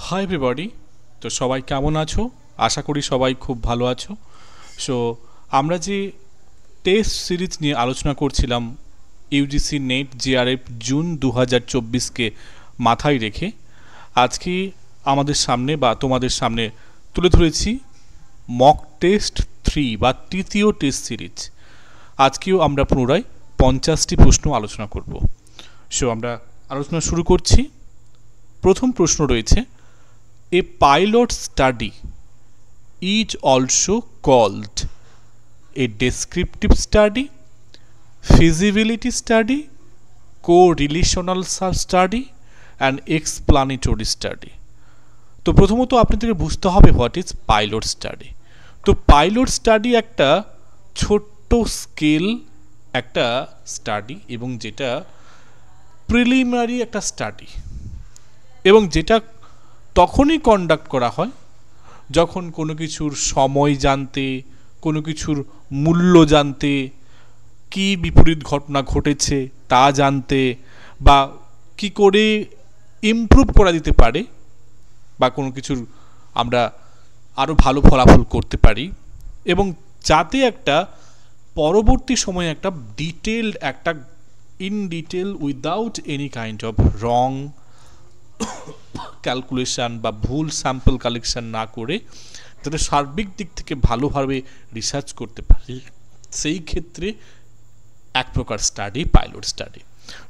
Hi everybody. তো সবাই কেমন আছো? আশা করি সবাই খুব ভালো আছো। সো আমরা যে টেস্ট সিরিজ নিয়ে আলোচনা করছিলাম ইউজিসি নেট জেআরএফ জুন 2024কে মাথায় রেখে আজকে আমাদের সামনে বা তোমাদের সামনে তুলে ধরেছি মক টেস্ট 3 বা তৃতীয় টেস্ট সিরিজ। আজকেও আমরা পুনরায় 50টি প্রশ্ন আলোচনা করব। সো আমরা আলোচনা শুরু করছি। প্রথম প্রশ্ন রয়েছে, a pilot study is also called a descriptive study, feasibility study, correlational study and explanatory study. তো প্রথমত আপনাদেরকে বুঝতে হবে হোয়াট ইজ পাইলট স্টাডি। তো পাইলট স্টাডি একটা ছোট্ট স্কেল একটা স্টাডি এবং যেটা প্রিলিমিনারি একটা স্টাডি এবং যেটা তখনই কন্ডাক্ট করা হয় যখন কোনো কিছুর সময় জানতে, কোনো কিছুর মূল্য জানতে, কি বিপরীত ঘটনা ঘটেছে তা জানতে, বা কি করে ইমপ্রুভ করা যেতে পারে, বা কোনো কিছুর আমরা আরও ভালো ফলাফল করতে পারি, এবং যাতে একটা পরবর্তী সময়ে একটা ডিটেলড একটা in detail without any kind of wrong calculation বা ভুল স্যাম্পল কালেকশন না করে যাতে সার্বিক দিক থেকে ভালোভাবে রিসার্চ করতে পারে, সেই ক্ষেত্রে এক প্রকার study pilot study.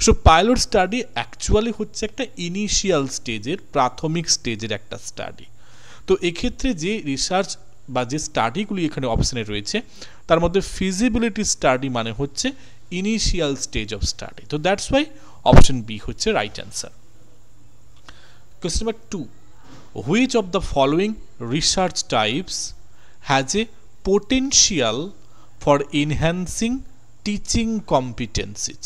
So pilot study actually হচ্ছে একটা ইনিশিয়াল স্টেজের, প্রাথমিক স্টেজের একটা স্টাডি। তো এক্ষেত্রে যে রিসার্চ বা যে স্টাডিগুলি এখানে অপশানে রয়েছে তার মধ্যে ফিজিবিলিটি স্টাডি মানে হচ্ছে ইনিশিয়াল স্টেজ অফ স্টাডি। তো দ্যাটস ওয়াই অপশন বি হচ্ছে right answer. Question number 2. Which of the following research types has a potential for enhancing teaching competencies?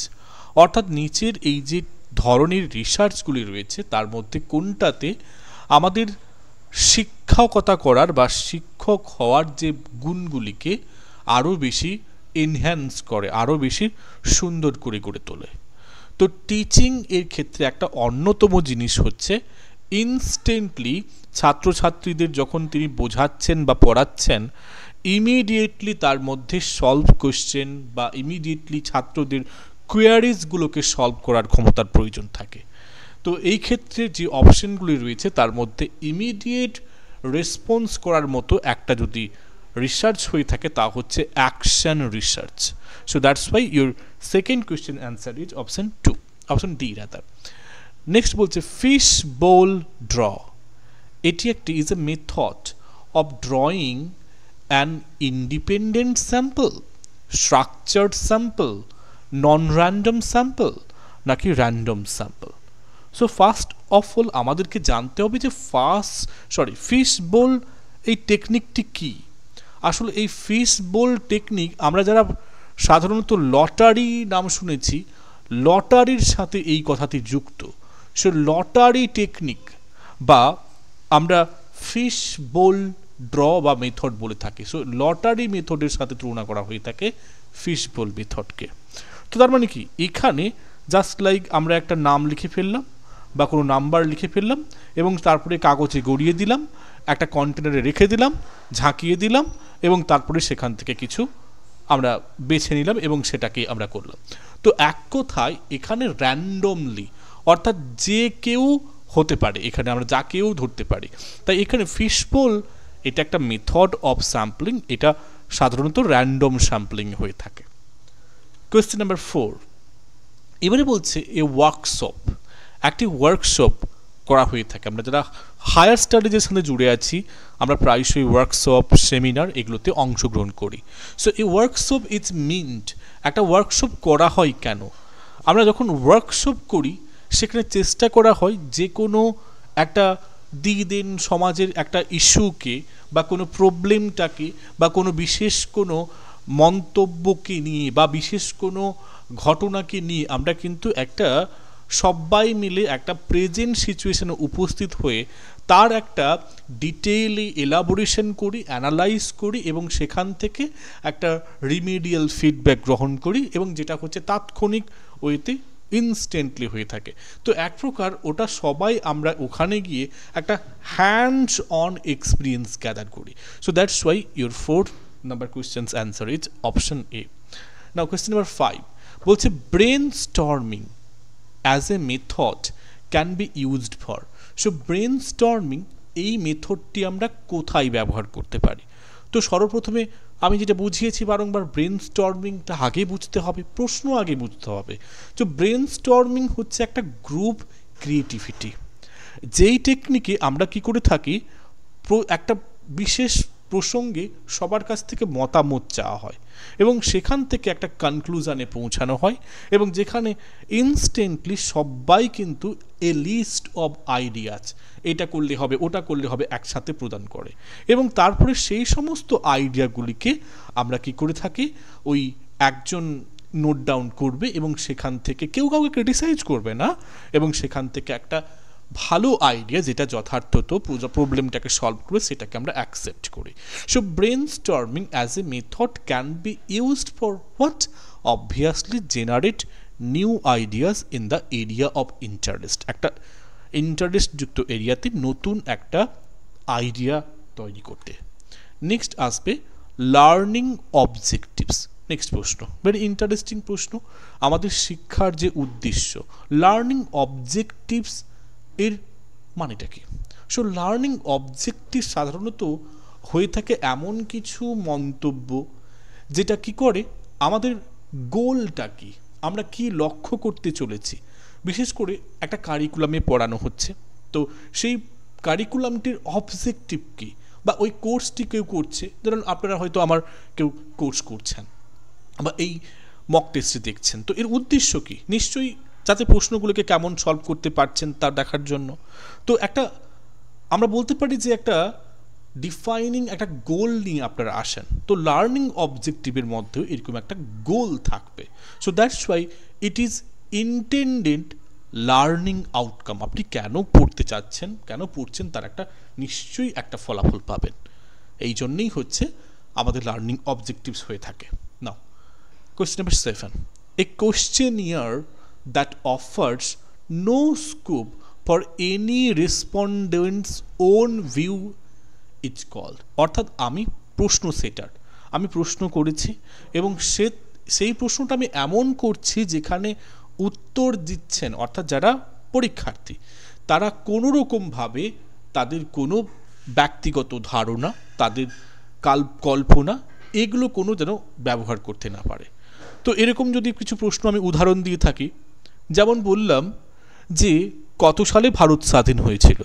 অর্থাৎ নিচের এই যে ধরনের রিসার্চগুলি রয়েছে তার মধ্যে কোনটাতে আমাদের শিক্ষকতা করার বা শিক্ষক হওয়ার যে গুণগুলিকে আরও বেশি এনহ্যান্স করে, আরও বেশি সুন্দর করে গড়ে তোলে। তো টিচিং এর ক্ষেত্রে একটা অন্যতম জিনিস হচ্ছে ইনস্ট্যান্টলি ছাত্রছাত্রীদের যখন তিনি বোঝাচ্ছেন বা পড়াচ্ছেন ইমিডিয়েটলি তার মধ্যে সলভ কোশ্চেন বা ইমিডিয়েটলি ছাত্রদের কোয়ারিজগুলোকে সলভ করার ক্ষমতার প্রয়োজন থাকে। তো এই ক্ষেত্রে যে অপশনগুলি রয়েছে তার মধ্যে ইমিডিয়েট রেসপন্স করার মতো একটা যদি রিসার্চ হয়ে থাকে তা হচ্ছে action research. So that's why your second question answer is option 2, option D rather. Next বলছে ফিশ বোল ড্র, এটি একটি is a method of drawing an independent sample, structured sample, non random sample নাকি random sample. So first of all আমাদেরকে জানতে হবে যে fish বোল এই টেকনিকটি কী। আসলে এই ফিশ বোল টেকনিক আমরা যারা সাধারণত লটারি নাম শুনেছি, লটারির সাথে এই কথাটি যুক্ত। সো লটারি টেকনিক বা আমরা ফিশ বোল ড্র বা মেথড বলে থাকি। সো লটারি মেথডের সাথে তুলনা করা হয়ে থাকে ফিশ বোল মেথডকে। তো তার মানে কি, এখানে জাস্ট লাইক আমরা একটা নাম লিখে ফেললাম বা কোনো নাম্বার লিখে ফেললাম এবং তারপরে কাগজে গড়িয়ে দিলাম, একটা কন্টেনারে রেখে দিলাম, ঝাঁকিয়ে দিলাম এবং তারপরে সেখান থেকে কিছু আমরা বেছে নিলাম এবং সেটাকে আমরা করলাম। তো এক কথায় এখানে র্যান্ডমলি অর্থাৎ যে কেউ হতে পারে, এখানে আমরা যা কেউ ধরতে পারি। তাই এখানে ফিশ বোল এটা একটা মেথড অফ স্যাম্পলিং, এটা সাধারণত র্যান্ডম স্যাম্পলিং হয়ে থাকে। কোয়েশ্চেন নাম্বার 4, এবারে বলছে এ ওয়ার্কশপ, একটি ওয়ার্কশপ করা হয়ে থাকে। আমরা যারা হায়ার স্টাডিজের সাথে জুড়ে আছি আমরা প্রায়শই ওয়ার্কশপ, সেমিনার এগুলোতে অংশগ্রহণ করি। সো এই ওয়ার্কশপ ইজ মিন্ট, একটা ওয়ার্কশপ করা হয় কেন? আমরা যখন ওয়ার্কশপ করি সেখানে চেষ্টা করা হয় যে কোনো একটা দিন সমাজের একটা ইস্যুকে বা কোনো প্রবলেমটাকে বা কোনো বিশেষ কোনো মন্তব্যকে নিয়ে বা বিশেষ কোনো ঘটনাকে নিয়ে আমরা কিন্তু একটা সবাই মিলে একটা প্রেজেন্ট সিচুয়েশনে উপস্থিত হয়ে তার একটা ডিটেইলি এলাবোরেশন করি, অ্যানালাইজ করি এবং সেখান থেকে একটা রিমিডিয়াল ফিডব্যাক গ্রহণ করি এবং যেটা হচ্ছে তাৎক্ষণিক ওয়েতে ইনস্ট্যান্টলি হয়ে থাকে। তো এক প্রকার ওটা সবাই আমরা ওখানে গিয়ে একটা হ্যান্ডস অন এক্সপিরিয়েন্স গ্যাদার করি। So that's why your 4 number questions answer is option A. Now question number 5 বলছে brain storming as a method can be used for. So brain storming এই মেথডটি আমরা কোথায় ব্যবহার করতে পারি? তো সর্বপ্রথমে আমি যেটা বুঝিয়েছি বারংবার, ব্রেন স্টর্মিংটা আগে বুঝতে হবে, প্রশ্ন আগে বুঝতে হবে। তো ব্রেন স্টর্মিং হচ্ছে একটা গ্রুপ ক্রিয়েটিভিটি, যেই টেকনিকে আমরা কি করে থাকি, একটা বিশেষ প্রসঙ্গে সবার কাছ থেকে মতামত চাওয়া হয় এবং সেখান থেকে একটা কনক্লুশনে পৌঁছানো হয়, এবং যেখানে ইনস্ট্যান্টলি সবাই কিন্তু এ লিস্ট অফ আইডিয়াস, এটা করলে হবে ওটা করলে হবে একসাথে প্রদান করে, এবং তারপরে সেই সমস্ত আইডিয়াগুলিকে আমরা কি করে থাকি, ওই একজন নোট ডাউন করবে এবং সেখান থেকে কেউ কাউকে ক্রিটিসাইজ করবে না, এবং সেখান থেকে একটা ভালো আইডিয়া যেটা যথার্থত প্রবলেমটাকে সলভ করবে সেটাকে আমরা অ্যাকসেপ্ট করি। So brain storming as a method can be used for what? Obviously generate new ideas in the area of interest. একটা ইন্টারেস্টযুক্ত এরিয়াতে নতুন একটা আইডিয়া তৈরি করতে। নেক্সট আসবে লার্নিং অবজেক্টিভস। নেক্সট প্রশ্ন, ভেরি ইন্টারেস্টিং প্রশ্ন। আমাদের শিক্ষার যে উদ্দেশ্য, লার্নিং অবজেক্টিভস এর মানেটা কি? সো লার্নিং অবজেক্টিভ সাধারণত হয়ে থাকে এমন কিছু মন্তব্য যেটা কি করে আমাদের গোলটা কি, আমরা কি লক্ষ্য করতে চলেছি, বিশেষ করে একটা কারিকুলামে পড়ানো হচ্ছে, তো সেই কারিকুলামটির অবজেক্টিভ কি, বা ওই কোর্সটি কেউ করছে, ধরুন আপনারা হয়তো আমার কেউ কোর্স করছেন বা এই মক টেস্টে দেখছেন, তো এর উদ্দেশ্য কি? নিশ্চয়ই যাতে প্রশ্নগুলোকে কেমন সলভ করতে পারছেন তা দেখার জন্য। তো একটা আমরা বলতে পারি যে একটা ডিফাইনিং একটা গোল নিয়ে আপনারা আসেন, তো লার্নিং অবজেক্টিভের মধ্যেও এরকম একটা গোল থাকবে। So that's why it is intended learning outcome. আপনি কেন পড়তে চাচ্ছেন, কেন পড়ছেন, তার একটা নিশ্চয়ই একটা ফলাফল পাবেন। এই জন্যই হচ্ছে আমাদের লার্নিং অবজেক্টিভস হয়ে থাকে। Now question number 7, a questionnaire that offers no scope for any respondent's own view is called। অর্থাৎ আমি প্রশ্ন সেটার, আমি প্রশ্ন করেছি এবং সেই প্রশ্নটা আমি এমন করছি যেখানে উত্তর দিচ্ছেন অর্থাৎ যারা পরীক্ষার্থী, তারা কোনো রকমভাবে তাদের কোনো ব্যক্তিগত ধারণা, তাদের কল্পনা, এগুলো কোনো যেন ব্যবহার করতে না পারে। তো এরকম যদি কিছু প্রশ্ন আমি উদাহরণ দিয়ে থাকি, যেমন বললাম যে কত সালে ভারত স্বাধীন হয়েছিল,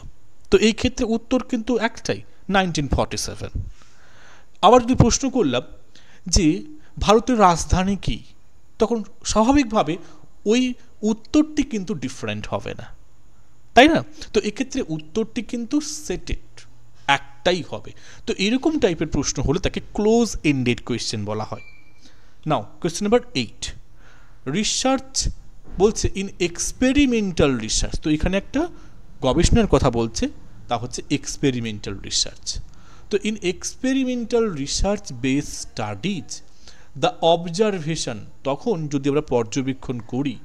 তো এই ক্ষেত্রে উত্তর কিন্তু একটাই, 1947। আবার যদি প্রশ্ন করলাম যে ভারতের রাজধানী কি, তখন স্বাভাবিকভাবে ওই উত্তরটি কিন্তু ডিফারেন্ট হবে না, তাই না? তো এক্ষেত্রে উত্তরটি কিন্তু সেটেড, একটাই হবে। তো এরকম টাইপের প্রশ্ন হলে তাকে ক্লোজ এন্ডেড কোয়েশ্চেন বলা হয়। নাও কোয়েশ্চেন নাম্বার 8, রিসার্চ বলছে ইন এক্সপেরিমেন্টাল রিসার্চ। তো এখানে একটা গবেষণার কথা বলছে, তা হচ্ছে এক্সপেরিমেন্টাল রিসার্চ। তো in experimental research base studies the observation, তখন যদি আমরা পর্যবেক্ষণ করি,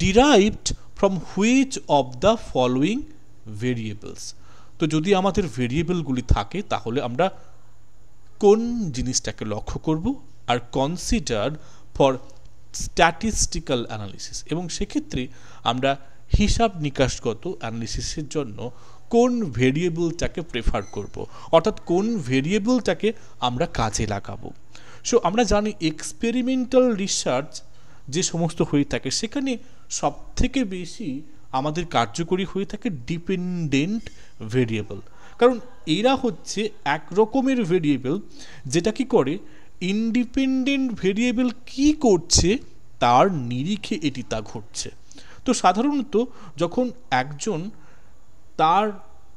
derived from which of the following variables. তো যদি আমাদের ভেরিয়েবলগুলি থাকে তাহলে আমরা কোন জিনিসটাকে লক্ষ্য করব, আর কনসিডার ফর স্ট্যাটিস্টিক্যাল অ্যানালিসিস, এবং সেক্ষেত্রে আমরা হিসাব নিকাশগত অ্যানালিসিসের জন্য কোন ভেরিয়েবলটাকে প্রেফার করব, অর্থাৎ কোন ভেরিয়েবলটাকে আমরা কাজে লাগাবো। সো আমরা জানি এক্সপেরিমেন্টাল রিসার্চ যে সমস্ত হয়ে থাকে সেখানে সবথেকে বেশি আমাদের কার্যকরী হয়ে থাকে ডিপেন্ডেন্ট ভেরিয়েবল, কারণ এরা হচ্ছে এক রকমের ভেরিয়েবল যেটা কি করে, ইন্ডিপেন্ডেন্ট ভেরিয়েবল কি করছে তার নিরিখে এটি তা ঘটছে। তো সাধারণত যখন একজন তার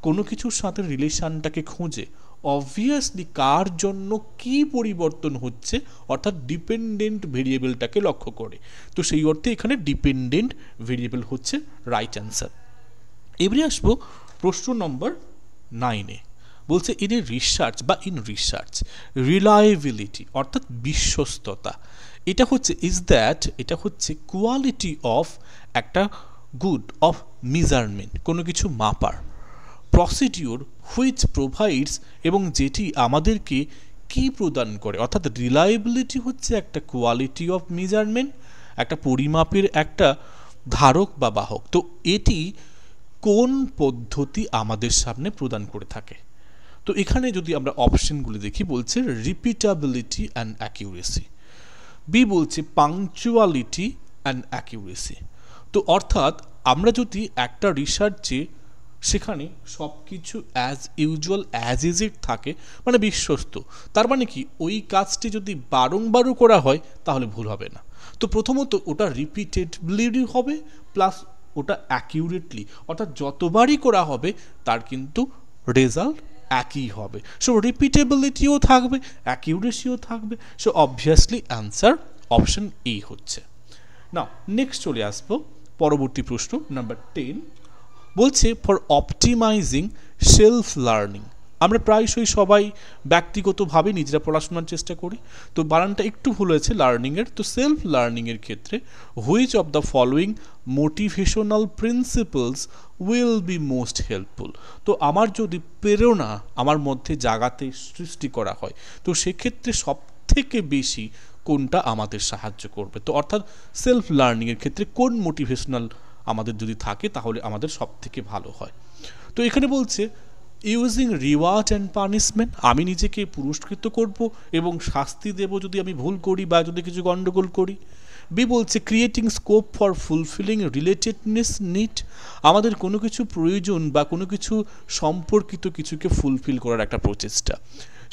কোনো কিছুর সাথে রিলেশনটাকে খুঁজে, অবভিয়াসলি কার জন্য কি পরিবর্তন হচ্ছে, অর্থাৎ ডিপেন্ডেন্ট ভেরিয়েবলটাকে লক্ষ্য করে। তো সেই অর্থে এখানে ডিপেন্ডেন্ট ভেরিয়েবল হচ্ছে রাইট অ্যান্সার। এবারে আসবো প্রশ্ন নম্বর 9-এ। বলছে ইন এ রিসার্চ বা ইন রিসার্চ রিলায়েবিলিটি অর্থাৎ বিশ্বস্ততা এটা হচ্ছে এটা হচ্ছে কোয়ালিটি অফ একটা গুড অফ মেজারমেন্ট, কোনো কিছু মাপার। প্রসিডিওর হুইচ প্রোভাইডস, এবং যেটি আমাদেরকে কি প্রদান করে, অর্থাৎ রিলায়েবিলিটি হচ্ছে একটা কোয়ালিটি অফ মেজারমেন্ট, একটা পরিমাপের একটা ধারক বা বাহক। তো এটি কোন পদ্ধতি আমাদের সামনে প্রদান করে থাকে? তো এখানে যদি আমরা অপশনগুলি দেখি, বলছে রিপিটাবিলিটি অ্যান্ড অ্যাকিউরেসি, বি বলছে পাংচুয়ালিটি অ্যান্ড অ্যাকিউরেসি। তো অর্থাৎ আমরা যদি একটা রিসার্চে সেখানে সব কিছু as usual as is it থাকে, মানে বিশ্বস্ত, তার মানে কি ওই কাজটি যদি বারংবারও করা হয় তাহলে ভুল হবে না। তো প্রথমত ওটা রিপিটেডলি হবে, প্লাস ওটা অ্যাকিউরেটলি, অর্থাৎ যতবারই করা হবে তার কিন্তু রেজাল্ট একই হবে। সো রিপিটেবিলিটিও থাকবে, অ্যাকিউরেসিও থাকবে। So obviously answer option A হচ্ছে। নাও নেক্সট চলে আসবো পরবর্তী প্রশ্ন নাম্বার 10। বলছে ফর অপটিমাইজিং সেলফ লার্নিং। আমরা প্রায়শই সবাই ব্যক্তিগতভাবে নিজেরা পড়াশোনার চেষ্টা করি, তো বানানটা একটু ভুল হয়েছে লার্নিংয়ের। তো সেলফ লার্নিংয়ের ক্ষেত্রে which of the following motivational principles will be most helpful. তো আমার যদি প্রেরণা আমার মধ্যে জাগাতে সৃষ্টি করা হয়, তো সেক্ষেত্রে সব থেকে বেশি কোনটা আমাদের সাহায্য করবে? তো অর্থাৎ সেলফ লার্নিংয়ের ক্ষেত্রে কোন মোটিভেশনাল আমাদের যদি থাকে তাহলে আমাদের সব থেকে ভালো হয়। তো এখানে বলছে ইউজিং রিওয়ার্ড অ্যান্ড পানিশমেন্ট, আমি নিজেকে পুরস্কৃত করব এবং শাস্তি দেব যদি আমি ভুল করি বা যদি কিছু গণ্ডগোল করি। বি বলছে creating scope for fulfilling relatedness need, আমাদের কোনো কিছু প্রয়োজন বা কোনো কিছু সম্পর্কিত কিছুকে ফুলফিল করার একটা প্রচেষ্টা।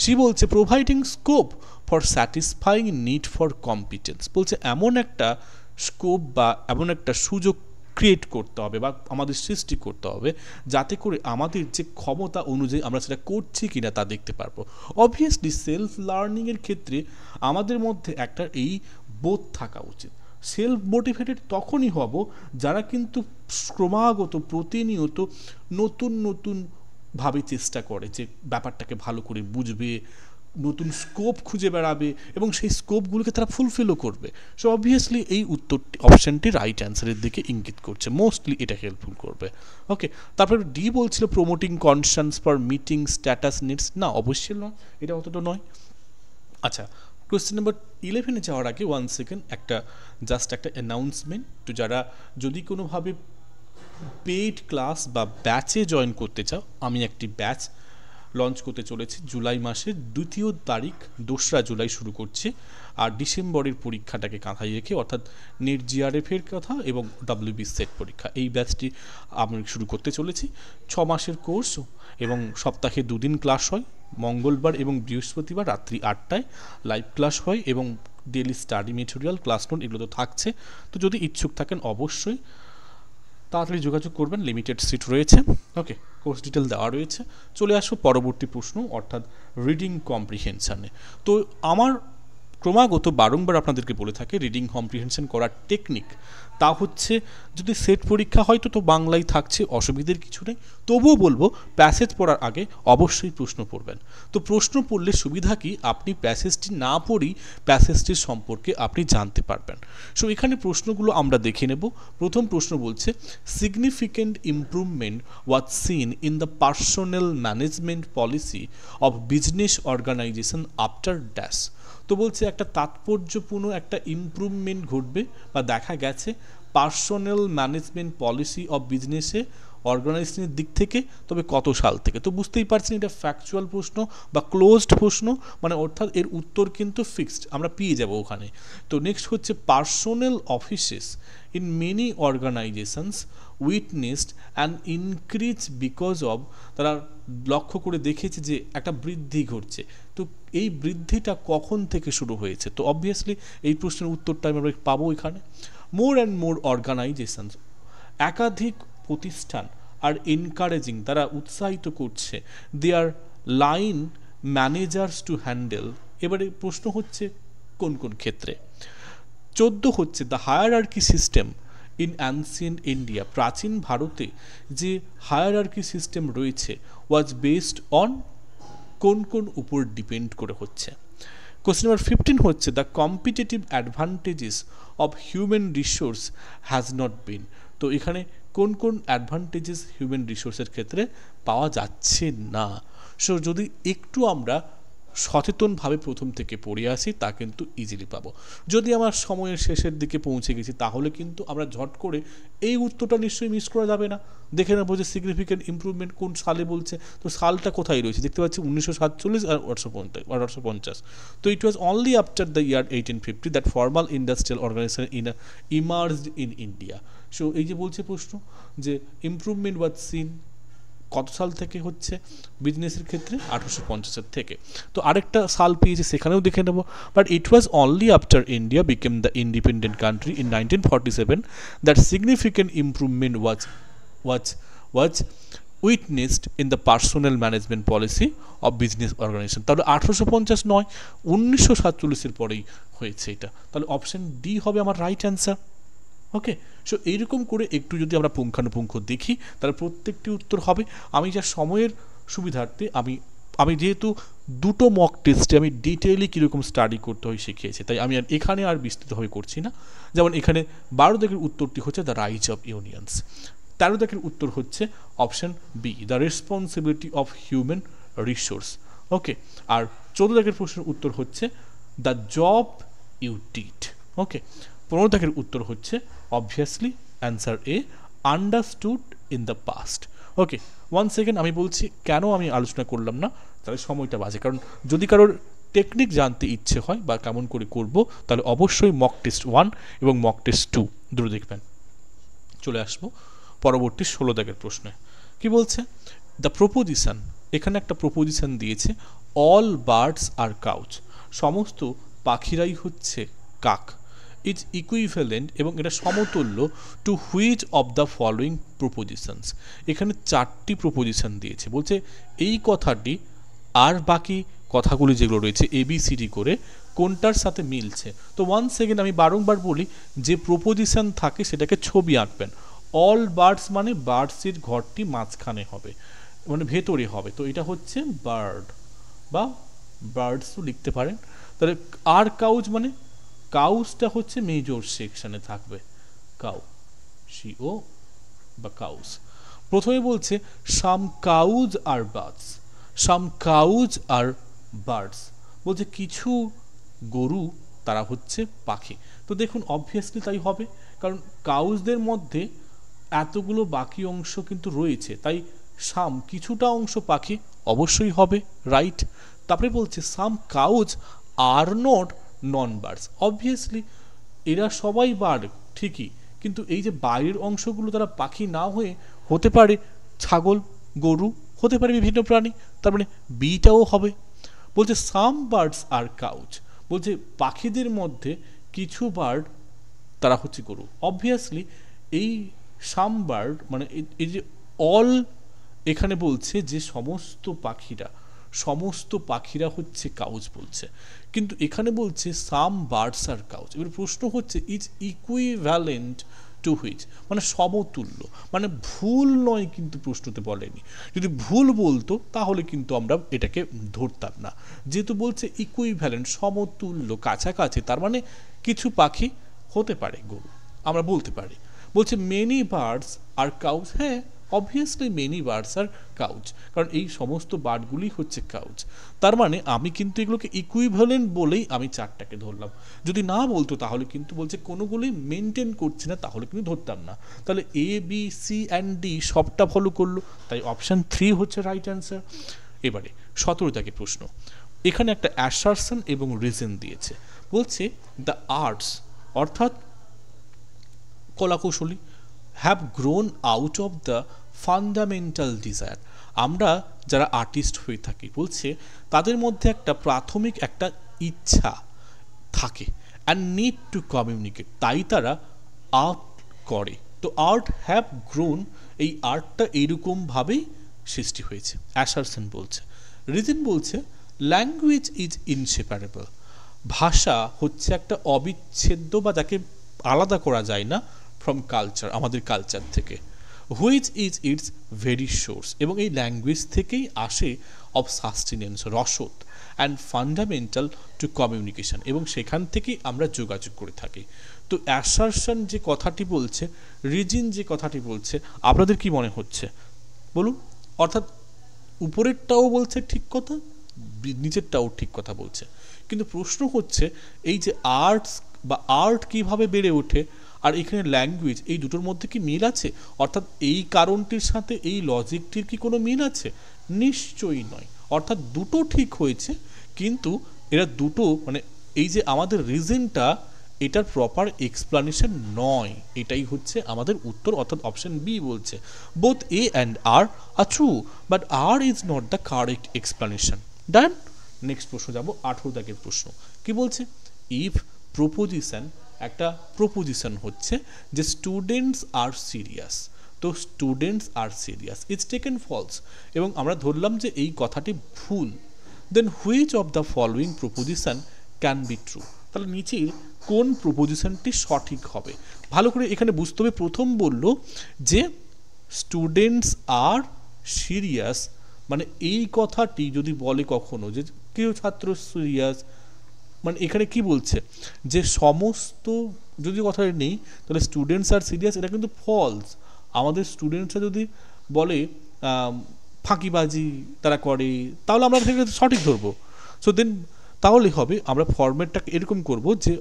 সি বলছে providing scope for satisfying need for competence, বলছে এমন একটা স্কোপ বা এমন একটা সুযোগ ক্রিয়েট করতে হবে বা আমাদের সৃষ্টি করতে হবে যাতে করে আমাদের যে ক্ষমতা অনুযায়ী আমরা সেটা করছি কিনা তা দেখতে পারবো। অবভিয়াসলি সেলফ লার্নিংয়ের ক্ষেত্রে আমাদের মধ্যে একটা এই বোধ থাকা উচিত। সেলফ মোটিভেটেড তখনই হব যারা কিন্তু ক্রমাগত প্রতিনিয়ত নতুন নতুন ভাবে চেষ্টা করে যে ব্যাপারটাকে ভালো করে বুঝবে, নতুন স্কোপ খুঁজে বেড়াবে এবং সেই স্কোপগুলোকে তারা ফুলফিলও করবে। সো অবভিয়াসলি এই উত্তরটি অপশানটি রাইট অ্যান্সারের দিকে ইঙ্গিত করছে, মোস্টলি এটা হেল্পফুল করবে। ওকে, তারপরে ডি বলছিল promoting concerns for meeting status needs, না অবশ্যই নয়, এটা অতটা নয়। আচ্ছা, কোয়েশ্চেন নাম্বার 11-এ যাওয়ার আগে 1 সেকেন্ড একটা জাস্ট একটা অ্যানাউন্সমেন্ট। তো যারা যদি কোনোভাবে পেইড ক্লাস বা ব্যাচে জয়েন করতে চাও, আমি একটি ব্যাচ লঞ্চ করতে চলেছি জুলাই মাসের 2 তারিখ, 2রা জুলাই শুরু করছি। আর ডিসেম্বরের পরীক্ষাটাকে কাঁথায় রেখে, অর্থাৎ নেট জিআরএফের কথা এবং WB সেট পরীক্ষা, এই ব্যাচটি আমি শুরু করতে চলেছি। 6 মাসের কোর্স এবং সপ্তাহে 2 দিন ক্লাস হয়, মঙ্গলবার এবং বৃহস্পতিবার রাত্রি 8টায় লাইভ ক্লাস হয় এবং daily study material, class note এগুলো তো থাকছে। তো যদি ইচ্ছুক থাকেন অবশ্যই তাড়াতাড়ি যোগাযোগ করবেন, লিমিটেড সিট রয়েছে। ওকে, কোর্স ডিটেল দেওয়া রয়েছে। চলে আসো পরবর্তী প্রশ্ন, অর্থাৎ রিডিং কম্প্রিহেনশানে। তো আমার ক্রমাগত বারংবার আপনাদেরকে বলে থাকে রিডিং কম্প্রিহেনশন করার টেকনিক, তা হচ্ছে যদি সেট পরীক্ষা হয় তো বাংলায় থাকছে, অসুবিধার কিছু নেই। তবুও বলবো প্যাসেজ পড়ার আগে অবশ্যই প্রশ্ন পড়বেন। তো প্রশ্ন পড়লে সুবিধা কি, আপনি প্যাসেজটি না পড়েই প্যাসেজটির সম্পর্কে আপনি জানতে পারবেন। সো এখানে প্রশ্নগুলো আমরা দেখে নেব। প্রথম প্রশ্ন বলছে significant improvement was seen in the personal management policy of business organisation after dash. তো বলছে একটা তাৎপর্যপূর্ণ একটা ইমপ্রুভমেন্ট ঘটবে বা দেখা গেছে পার্সোনাল ম্যানেজমেন্ট পলিসি অফ বিজনেসে অর্গানাইজেশনের দিক থেকে, তবে কত সাল থেকে? তো বুঝতেই পারছেন এটা ফ্যাকচুয়াল প্রশ্ন বা ক্লোজড প্রশ্ন, মানে অর্থাৎ এর উত্তর কিন্তু ফিক্সড, আমরা পেয়ে যাব ওখানে। তো নেক্সট হচ্ছে personal offices in many organisations witnessed an increase because of, তারা লক্ষ্য করে দেখেছে যে একটা বৃদ্ধি ঘটছে। তো এই বৃদ্ধিটা কখন থেকে শুরু হয়েছে? তো অবভিয়াসলি এই প্রশ্নের উত্তরটা আমরা পাবো এখানে। মোর অ্যান্ড মোর অর্গানাইজেশনস, একাধিক প্রতিষ্ঠান আর এনকারেজিং, তারা উৎসাহিত করছে দেয়ার লাইন ম্যানেজার্স টু হ্যান্ডেল। এবারে প্রশ্ন হচ্ছে কোন কোন ক্ষেত্রে? 14 হচ্ছে the hierarchy system in ancient India, প্রাচীন ভারতে যে হায়ারার্কি সিস্টেম রয়েছে ওয়াজ বেসড অন, কোন কোন উপর ডিপেন্ড করে হচ্ছে? কোশ্চেন নাম্বার 15 হচ্ছে the competitive advantages of human resource has not been. তো এখানে কোন কোন অ্যাডভান্টেজেস হিউম্যান রিসোর্সের ক্ষেত্রে পাওয়া যাচ্ছে না। সো যদি একটু আমরা সচেতনভাবে প্রথম থেকে পড়ে আসি তা কিন্তু ইজিলি পাবো। যদি আমার সময়ের শেষের দিকে পৌঁছে গেছি তাহলে কিন্তু আমরা ঝট করে এই উত্তরটা নিশ্চয়ই মিস করা যাবে না। দেখে নেবো যে সিগনিফিক্যান্ট ইমপ্রুভমেন্ট কোন সালে বলছে, তো সালটা কোথায় রয়েছে দেখতে পাচ্ছি 1947 আর 1850। তো it was only after the year 1850 that formal industrial organisation emerged in India. So এই যে বলছে প্রশ্ন যে ইমপ্রুভমেন্ট ওয়াজ সিন কত সাল থেকে হচ্ছে বিজনেসের ক্ষেত্রে, 1850 থেকে। তো আরেকটা সাল পেয়েছি সেখানেও দেখে নেব, but it was only after India became the independent country in 1947 that significant improvement was witnessed in the personal management policy of business organisation. তাহলে 1850 নয়, 1947 পরেই হয়েছে এটা। তাহলে অপশন ডি হবে আমার রাইট অ্যান্সার। ওকে, সো এইরকম করে একটু যদি আমরা পুঙ্খানুপুঙ্খ দেখি তাহলে প্রত্যেকটি উত্তর হবে। আমি যা সময়ের সুবিধার্থে আমি যেহেতু দুটো মক টেস্টে আমি ডিটেইলি কীরকম স্টাডি করতে হয় শিখিয়েছি, তাই আমি আর এখানে আর বিস্তৃতভাবে করছি না। যেমন এখানে 12 দাগের উত্তরটি হচ্ছে দ্য রাইজ অফ ইউনিয়নস, 13 দাগের উত্তর হচ্ছে option B the responsibility of human resource. Okay, আর 14 দাগের প্রশ্নের উত্তর হচ্ছে the job you did. Okay, 15 দাগের উত্তর হচ্ছে obviously answer a understood in the past. Okay, 1 second আমি বলছি কেন আমি আলোচনা করলাম না, তাহলে সময়টা বাজে। কারণ যদি কারোর টেকনিক জানতে ইচ্ছে হয় বা কেমন করে করব তাহলে অবশ্যই মক টেস্ট 1 এবং মক টেস্ট 2 দুটো দেখবেন। চলে আসবো পরবর্তী 16 দাগের প্রশ্নে। কি বলছে? দ্য প্রপোজিশন, এখানে একটা প্রপোজিশন দিয়েছে অল বার্ডস আর কাউচ, সমস্ত পাখিরাই হচ্ছে কাক। ইজ ইকুইভ্যালেন্ট এবং এটা সমতুল্য to which of the following propositions. এখানে 4টি প্রপোজিশন দিয়েছে, বলছে এই কথাটি আর বাকি কথাগুলি যেগুলো রয়েছে ABCD করে কোনটার সাথে মিলছে। তো 1 সেকেন্ড আমি বারংবার বলি, যে প্রপোজিশন থাকে সেটাকে ছবি আঁকবেন। অল বার্ডস মানে বার্ডসের ঘরটি মাঝখানে হবে, মানে ভেতরে হবে, তো এটা হচ্ছে বার্ড বা বার্ডসও লিখতে পারেন। তাহলে আর কাউজ মানে কাউসটা হচ্ছে মেজর সেকশনে থাকবে, কাউ CO বা কাউস। প্রথমে বলছে সাম কাউজ আর বার্ডস, সাম কাউজ আর বার্ডস, বলছে কিছু গরু তারা হচ্ছে পাখি। তো দেখুন অবভিয়াসলি তাই হবে, কারণ কাউজদের মধ্যে এতগুলো বাকি অংশ কিন্তু রয়েছে, তাই সাম কিছুটা অংশ পাখি অবশ্যই হবে, রাইট। তারপরে বলছে some cows are not non birds, obviously এরা সবাই বার্ড ঠিকই, কিন্তু এই যে বাইরের অংশগুলো তারা পাখি না হয়ে হতে পারে ছাগল, গরু, হতে পারে বিভিন্ন প্রাণী, তার মানে বিটাও হবে। বলছে সাম বার্ডস আর কাউচ, বলছে পাখিদের মধ্যে কিছু বার্ড তারা হচ্ছে গরু। অবভিয়াসলি এই সাম বার্ড মানে এই যে অল, এখানে বলছে যে সমস্ত পাখিরা হচ্ছে কাউচ বলছে, কিন্তু এখানে বলছে সাম বার্ডস আর কাউচ। এবার প্রশ্ন হচ্ছে ইজ ইকুইভ্যালেন্ট টু হুইচ, মানে সমতুল্য, মানে ভুল নয় কিন্তু প্রশ্নতে বলেনি। যদি ভুল বলতো তাহলে কিন্তু আমরা এটাকে ধরতাম না, যেহেতু বলছে ইকুইভ্যালেন্ট সমতুল্য কাছাকাছি, তার মানে কিছু পাখি হতে পারে গরু, আমরা বলতে পারি। বলছে মেনি বার্ডস আর কাউচ, হ্যাঁ অবভিয়াসলি মেনি বার্ডস আর কাউচ, কারণ এই সমস্ত বার্ডগুলি হচ্ছে কাউচ, তার মানে আমি কিন্তু এগুলোকে ইকুইভ্যালেন্ট বলেই আমি 4টাকে ধরলাম। যদি না বলতো তাহলে কিন্তু বলছে কোনোগুলি মেনটেন করছে না, তাহলে কিন্তু ধরতাম না। তাহলে ABC and D সবটা ফলো করলো, তাই অপশান 3 হচ্ছে রাইট অ্যান্সার। এবারে 17 দাগের প্রশ্ন, এখানে একটা অ্যাসারশন এবং রিজন দিয়েছে, বলছে দ্য আর্টস অর্থাৎ কলাকৌশলী have grown out of the fundamental desire, আমরা যারা আর্টিস্ট হয়ে থাকি বলছে তাদের মধ্যে একটা প্রাথমিক একটা ইচ্ছা থাকে, অ্যান্ড নিড টু কমিউনিকেট, তাই তারা আর্ট করে। তো আর্ট হ্যাভ গ্রোন, এই আর্টটা এইরকমভাবেই সৃষ্টি হয়েছে, অ্যাসারশন বলছে। রিজন বলছে ল্যাঙ্গুয়েজ ইজ ইনসেপারেবল, ভাষা হচ্ছে একটা অবিচ্ছেদ্য বা যাকে আলাদা করা যায় না ফ্রম কালচার, আমাদের কালচার থেকে। Which is it's very source, এবং এই ল্যাঙ্গুয়েজ থেকেই আসে অফ সাস্টেনেন্স, রসদ, অ্যান্ড ফান্ডামেন্টাল টু কমিউনিকেশন, এবং সেখান থেকেই আমরা যোগাযোগ করে থাকি। তো অ্যাসারশন যে কথাটি বলছে, রিজন যে কথাটি বলছে, আপনাদের কি মনে হচ্ছে বলুন? অর্থাৎ উপরেরটাও বলছে ঠিক কথা, নিচেরটাও ঠিক কথা বলছে, কিন্তু প্রশ্ন হচ্ছে এই যে আর্টস বা আর্ট কিভাবে বেড়ে ওঠে আর এখানে ল্যাঙ্গুয়েজ, এই দুটোর মধ্যে কি মিল আছে? অর্থাৎ এই কারণটির সাথে এই লজিকটির কি কোনো মিল আছে? নিশ্চয়ই নয়। অর্থাৎ দুটো ঠিক হয়েছে, কিন্তু এরা দুটো মানে এই যে আমাদের রিজনটা, এটার প্রপার এক্সপ্লানেশন নয়। এটাই হচ্ছে আমাদের উত্তর, অর্থাৎ অপশন বি বলছে both A and R true but R is not the correct explanation. Done. Next প্রশ্ন যাব, 18 দাগের প্রশ্ন। কি বলছে? ইফ প্রপোজিশন, একটা প্রপোজিশন হচ্ছে যে স্টুডেন্টস আর সিরিয়াস, তো students are serious is taken false, এবং আমরা ধরলাম যে এই কথাটি ভুল, then which of the following proposition can be true. তাহলে নিচের কোন প্রপোজিশনটি সঠিক হবে? ভালো করে এখানে বুঝতে হবে। প্রথম বলল যে স্টুডেন্টস আর সিরিয়াস, মানে এই কথাটি যদি বলে কখনো যে কেউ ছাত্র সিরিয়াস, মানে এখানে কি বলছে যে সমস্ত যদি কথাটা নেই তাহলে স্টুডেন্টস আর সিরিয়াস, এটা কিন্তু ফলস। আমাদের স্টুডেন্টসরা যদি বলে ফাঁকিবাজি তারা করে, তাহলে আমরা সেটা সঠিক ধরবো। সো দেন তাহলে হবে, আমরা ফরম্যাটটাকে এরকম করব যে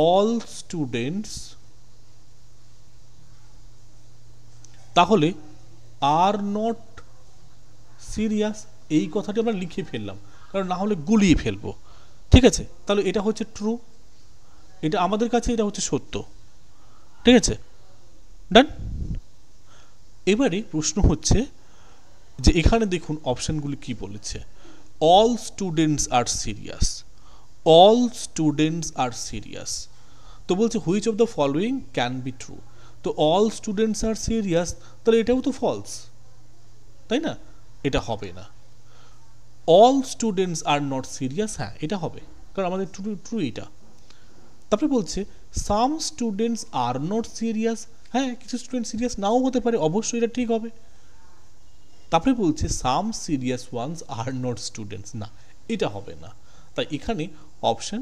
অল স্টুডেন্টস, তাহলে আর নট সিরিয়াস, এই কথাটি আমরা লিখে ফেললাম, কারণ না হলে গুলিয়ে ফেলবো। ঠিক আছে, তাহলে এটা হচ্ছে ট্রু, এটা আমাদের কাছে এটা হচ্ছে সত্য। ঠিক আছে, ডান। এবারে প্রশ্ন হচ্ছে যে এখানে দেখুন অপশনগুলি কি বলেছে। All students are serious, all students are serious, তো বলছে which of the following can be true. তো অল স্টুডেন্টস আর সিরিয়াস, তাহলে এটাও তো ফলস, তাই না? এটা হবে না। All students are not serious, হ্যাঁ এটা হবে, কারণ আমাদের ট্রু ট্রু এটা। তারপরে বলছে some students are not serious, হ্যাঁ কিছু স্টুডেন্ট সিরিয়াস নাও হতে পারে, অবশ্যই এটা ঠিক হবে। তারপরে বলছে some serious ones are not students, না এটা হবে না। তাই এখানে অপশন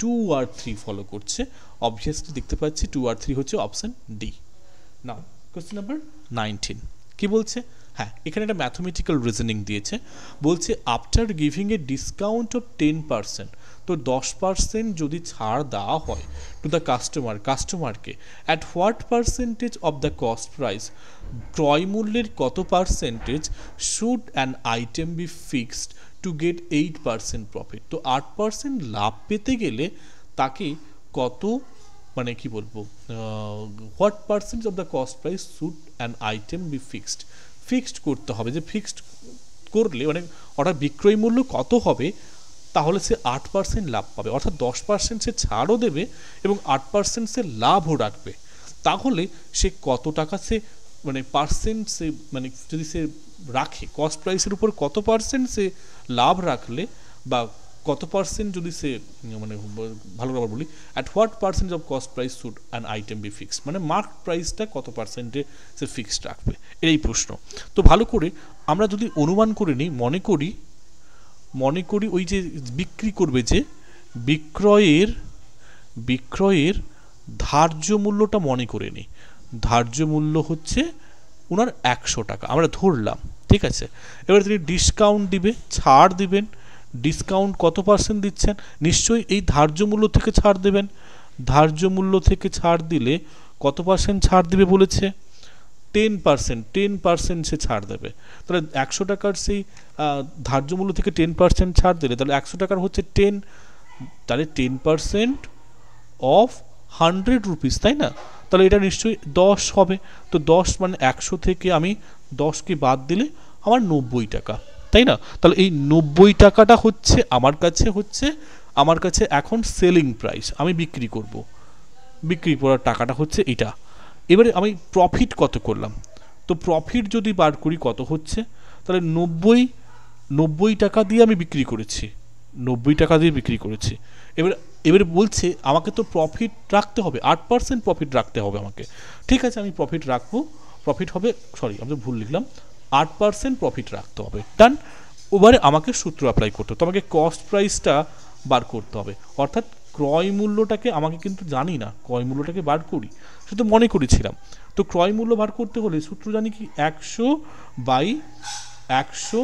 2 আর 3 ফলো করছে। অবভিয়াসলি দেখতে পাচ্ছি 2 আর 3 হচ্ছে option D. Now question number 19 কি বলছে? হ্যাঁ এখানে একটা ম্যাথমেটিক্যাল রিজনিং দিয়েছে, বলছে after giving a discount of 10%, তো 10% যদি ছাড় দেওয়া হয় টু দ্য কাস্টমারকে at what percentage of the cost price, ক্রয় মূল্যের কত percentage should an item be fixed to get 8% profit. তো 8% লাভ পেতে গেলে তাকে কত, মানে কি বলবো, what percentage of the cost price should an item be fixed করতে হবে, যে ফিক্সড করলে মানে অর্থাৎ বিক্রয় মূল্য কত হবে, তাহলে সে 8% লাভ পাবে। অর্থাৎ 10% সে ছাড়ও দেবে এবং 8% সে লাভও রাখবে। তাহলে সে কত টাকা সে মানে পার্সেন্ট সে মানে যদি সে রাখে, কস্ট প্রাইসের উপর কত পার্সেন্ট সে লাভ রাখলে বা কত পার্সেন্ট যদি সে মানে ভালো করে বলি, at what percent of cost price should an item be fixed, মানে মার্ক প্রাইসটা কত পার্সেন্টে সে ফিক্সড রাখবে, এই প্রশ্ন। তো ভালো করে আমরা যদি অনুমান করে নিই, মনে করি ওই যে বিক্রি করবে, যে বিক্রয়ের ধার্য মূল্যটা মনে করে নিই। ধার্য মূল্য হচ্ছে ওনার 100 টাকা আমরা ধরলাম, ঠিক আছে। এবার তিনি ডিসকাউন্ট দিবে, ছাড় দিবেন, ডিসকাউন্ট কত পার্সেন্ট দিচ্ছেন, নিশ্চয়ই এই ধার্য মূল্য থেকে ছাড় দেবেন। ধার্য মূল্য থেকে ছাড় দিলে কত পার্সেন্ট ছাড় দিবে বলেছে? 10% সে ছাড় দেবে। তাহলে 100 টাকার সেই ধার্য মূল্য থেকে 10% ছাড় দিলে তাহলে 100 টাকার হচ্ছে 10, তাহলে 10% অফ 100 রুপিস, তাই না? তাহলে এটা নিশ্চয়ই 10 হবে। তো 10 মানে 100 থেকে আমি 10কে বাদ দিলে আমার 90 টাকা, তাই না? তাহলে এই 90 টাকাটা হচ্ছে আমার কাছে এখন সেলিং প্রাইস, আমি বিক্রি করার টাকাটা হচ্ছে এটা। এবারে আমি প্রফিট কত করলাম, তো প্রফিট যদি বার করি কত হচ্ছে, তাহলে 90 টাকা দিয়ে আমি বিক্রি করেছি, 90 টাকা দিয়ে বিক্রি করেছি। এবারে বলছে আমাকে তো প্রফিট রাখতে হবে, 8% প্রফিট রাখতে হবে আমাকে। ঠিক আছে, আমি প্রফিট রাখবো, প্রফিট হবে, সরি আমি তো ভুল লিখলাম, 8% প্রফিট রাখতে হবে। ডান। এবারে আমাকে সূত্র অ্যাপ্লাই করতে হবে, তো আমাকে কস্ট প্রাইসটা বার করতে হবে, অর্থাৎ ক্রয় মূল্যটাকে আমাকে কিন্তু জানি না, ক্রয় মূল্যটাকে বার করি, শুধু মনে করেছিলাম। তো ক্রয় মূল্য বার করতে হলে সূত্র জানি কি 100/100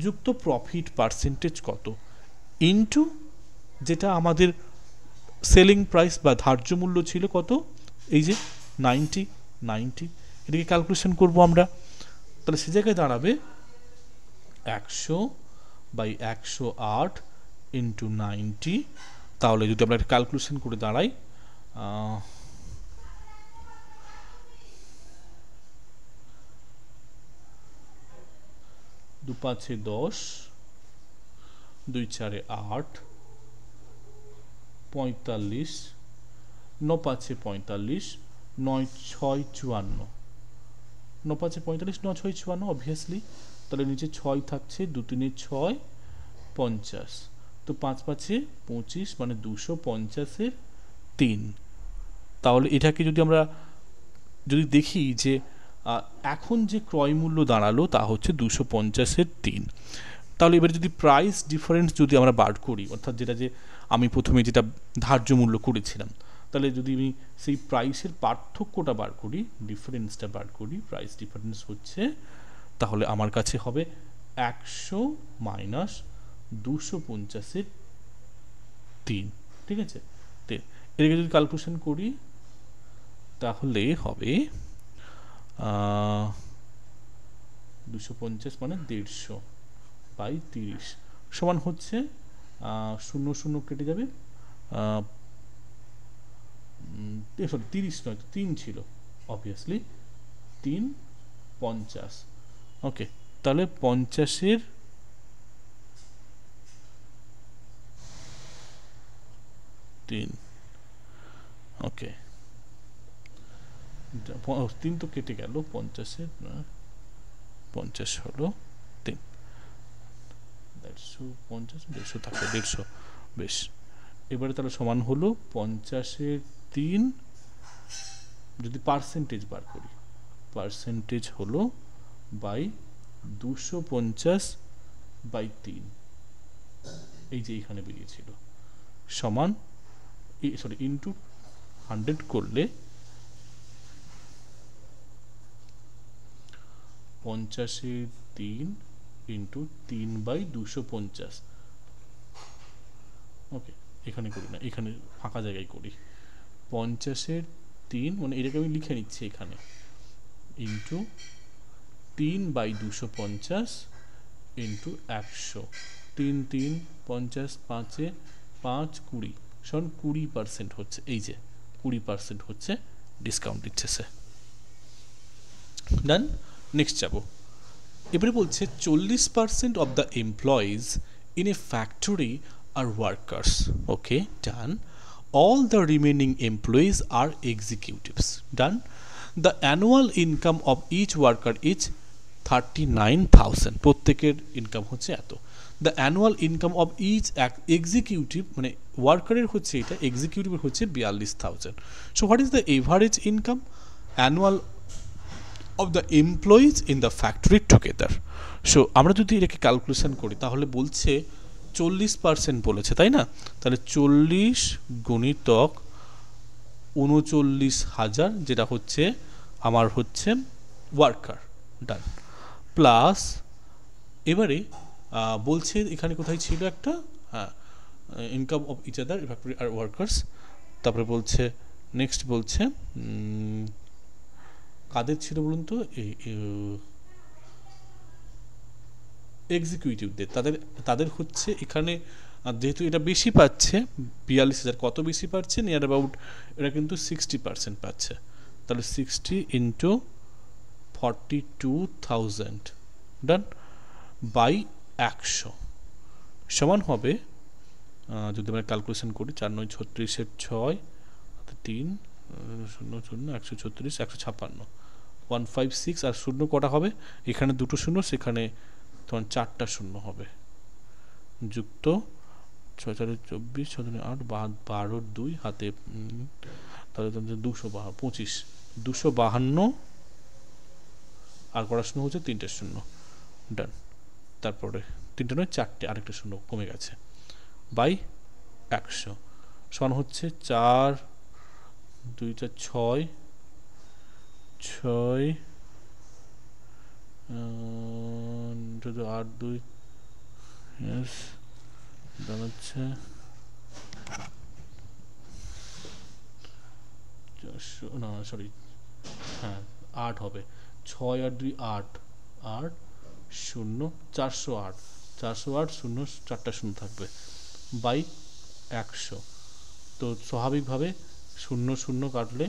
যুক্ত প্রফিট পার্সেন্টেজ কত ইনটু যেটা আমাদের সেলিং প্রাইস বা ধার্য মূল্য ছিল কত, এই যে 90, এটাকে ক্যালকুলেশন করব আমরা। তাহলে সে জায়গায় দাঁড়াবে 100/108 ইন্টু 90। তাহলে যদি আমরা ক্যালকুলেশন করে দাঁড়াই, 2 5 10, 2 4 8, 45, 9 5 45, 9 6 54, 9 5 45, 9 6 54 অবভিয়াসলি। তাহলে নিচে 6 থাকছে, 2 3 6 50, তো 5 5 25 মানে 250-এর 3। তাহলে এটাকে যদি আমরা যদি দেখি যে এখন যে ক্রয় মূল্য দাঁড়ালো তা হচ্ছে 250-এর 3। তাহলে এবারে যদি প্রাইস ডিফারেন্স যদি আমরা বার করি, অর্থাৎ যেটা যে আমি প্রথমে যেটা ধার্য মূল্য করেছিলাম, তাহলে যদি আমি সেই প্রাইসের পার্থক্যটা বার করি, ডিফারেন্সটা বার করি, প্রাইস ডিফারেন্স হচ্ছে, তাহলে আমার কাছে হবে 100 মাইনাস 250-এর 3, ঠিক আছে। এটাকে যদি ক্যালকুলেশন করি তাহলে হবে 250 মানে 150/30 সমান হচ্ছে 0 0 কেটে যাবে, সরি 30 নয়, 3 ছিল অবভিয়াসলি, 3 50। ওকে, তাহলে 50-এর 3, ওকে 3 তো কেটে গেল, 50-এর 50 হলো 3, 150 150 থাকে 150, বেশ। এবারে তাহলে সমান হলো 50-এর 3, যদি পার্সেন্টেজ বার করি, পার্সেন্টেজ হলো বাই 250/3, এই যে এখানে বেরিয়েছিল, সমান সরি ইন্টু 100 করলে 50-এর 3 ইন্টু 3/250। ওকে, এখানে করি না, এখানে ফাঁকা জায়গায় করি। 50-এর 3 মানে এটাকে আমি লিখে নিচ্ছি এখানে, ইন্টু 3/250 ইন্টু 100, 3 3 50, 5 5 20 সমান 20% হচ্ছে, এই যে 20% হচ্ছে ডিসকাউন্ট দিচ্ছে সে। ডান। নেক্সট যাব, এবারে বলছে 40% of the employees in a factory are workers. Okay, done. All the remaining employees are executives. Done. The annual income of each worker is 39,000. প্রত্যেকের ইনকাম হচ্ছে এত। The annual income of each executive মানে ওয়ার্কারের হচ্ছে এটা, এক্সিকিউটিভের হচ্ছে 42,000. So what is the average income annual of the employees in the factory together? So আমরা যদি এটাকে ক্যালকুলেশন করি তাহলে বলছে 40% বলেছে, তাই না? তাহলে 40 গুণিতক 39,000 যেটা হচ্ছে আমার হচ্ছে ওয়ার্কার, ডান, প্লাস এবারে বলছে এখানে কোথায় ছিল একটা, হ্যাঁ, income of each other factory are workers. তারপরে বলছে নেক্সট বলছে কাদের ছিল বলুন তো, এক্সিকিউটিভদের, তাদের হচ্ছে এখানে যেহেতু এটা বেশি পাচ্ছে 42,000, কত বেশি পাচ্ছে, নিয়ার অ্যাবাউট এটা কিন্তু 60% পাচ্ছে। তাহলে 60 ইন্টু 42,000 ডান বাই 100 সমান হবে, যদি আমরা ক্যালকুলেশন করি 4 9 36-এর 6 3 0 0 136 156 156, আর শূন্য কটা হবে, এখানে দুটো শূন্য, সেখানে তখন 4টা শূন্য হবে, যুক্ত 6 4 24 6 8 12 2 হাতে, তাহলে 225 252, আর কটা শূন্য হচ্ছে 3টে শূন্য, ডান। তারপরে 3টে নয় 4টে, আরেকটা শূন্য কমে গেছে, বাই 100 সমান হচ্ছে 4 2 4 6 6 8 2 yes দাঁড়াচ্ছে 400 না সরি হ্যাঁ 8 হবে, 6 আর 2 8 8 0 408 408 শূন্য 4টা শূন্য থাকবে বাই 100। তো স্বাভাবিকভাবে 0 0 কাটলে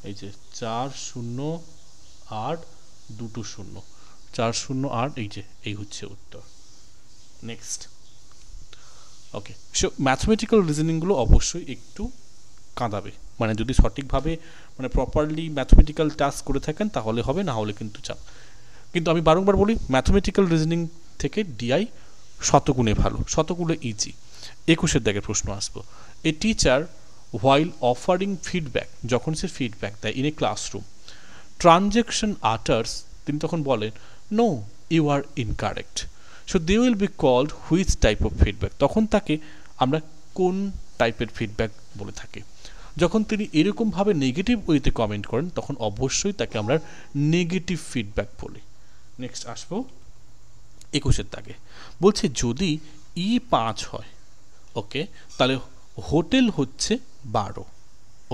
এই যে 4 0 8 2 0 4 0 8 এই যে এই হচ্ছে উত্তর। নেক্সট ওকে, সো ম্যাথমেটিক্যাল রিজনিংগুলো অবশ্যই একটু কাঁদাবে, মানে যদি সঠিকভাবে মানে প্রপারলি ম্যাথমেটিক্যাল টাস্ক করে থাকেন তাহলে হবে, না হলে কিন্তু চাপ। কিন্তু আমি বারংবার বলি ম্যাথমেটিক্যাল রিজনিং থেকে ডিআই শতগুণে ভালো, শতগুণে ইজি। 21 দাগের প্রশ্ন আসবো, a teacher while offering feedback, যখন সে ফিডব্যাক দেয় in a classroom, transaction utters, তিনি তখন বলেন no you are incorrect, so they will be called which type of feedback, তখন তাকে আমরা কোন টাইপের ফিডব্যাক বলে থাকি। যখন তিনি এরকমভাবে নেগেটিভ ওয়েতে কমেন্ট করেন তখন অবশ্যই তাকে আমরা নেগেটিভ ফিডব্যাক বলি। নেক্সট আসবো 21 দাগে, বলছে যদি E5 হয় ওকে তাহলে হোটেল হচ্ছে 12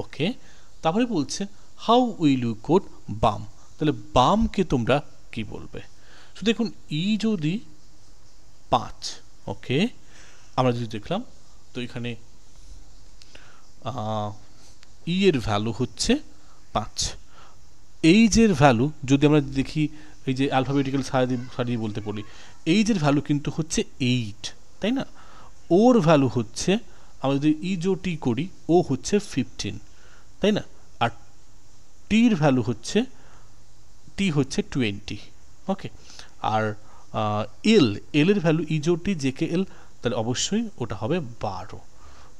ওকে, তারপরে বলছে হাউ উইল ইউ কোড বাম, তাহলে বামকে তোমরা কি বলবে। তো দেখুন ই যদি 5 ওকে, আমরা যদি দেখলাম তো এখানে ই এর ভ্যালু হচ্ছে 5, এইজের ভ্যালু যদি আমরা দেখি এই যে অ্যালফাবেটিক্যাল সারিয়ে বলতে বলি, এইজের ভ্যালু কিন্তু হচ্ছে 8 তাই না, ওর ভ্যালু হচ্ছে আমরা যদি টি করি ও হচ্ছে 15 তাই না, আর টির ভ্যালু হচ্ছে টি হচ্ছে 20 ওকে, আর এর ভ্যালু টি জেকে এল তাহলে অবশ্যই ওটা হবে 12।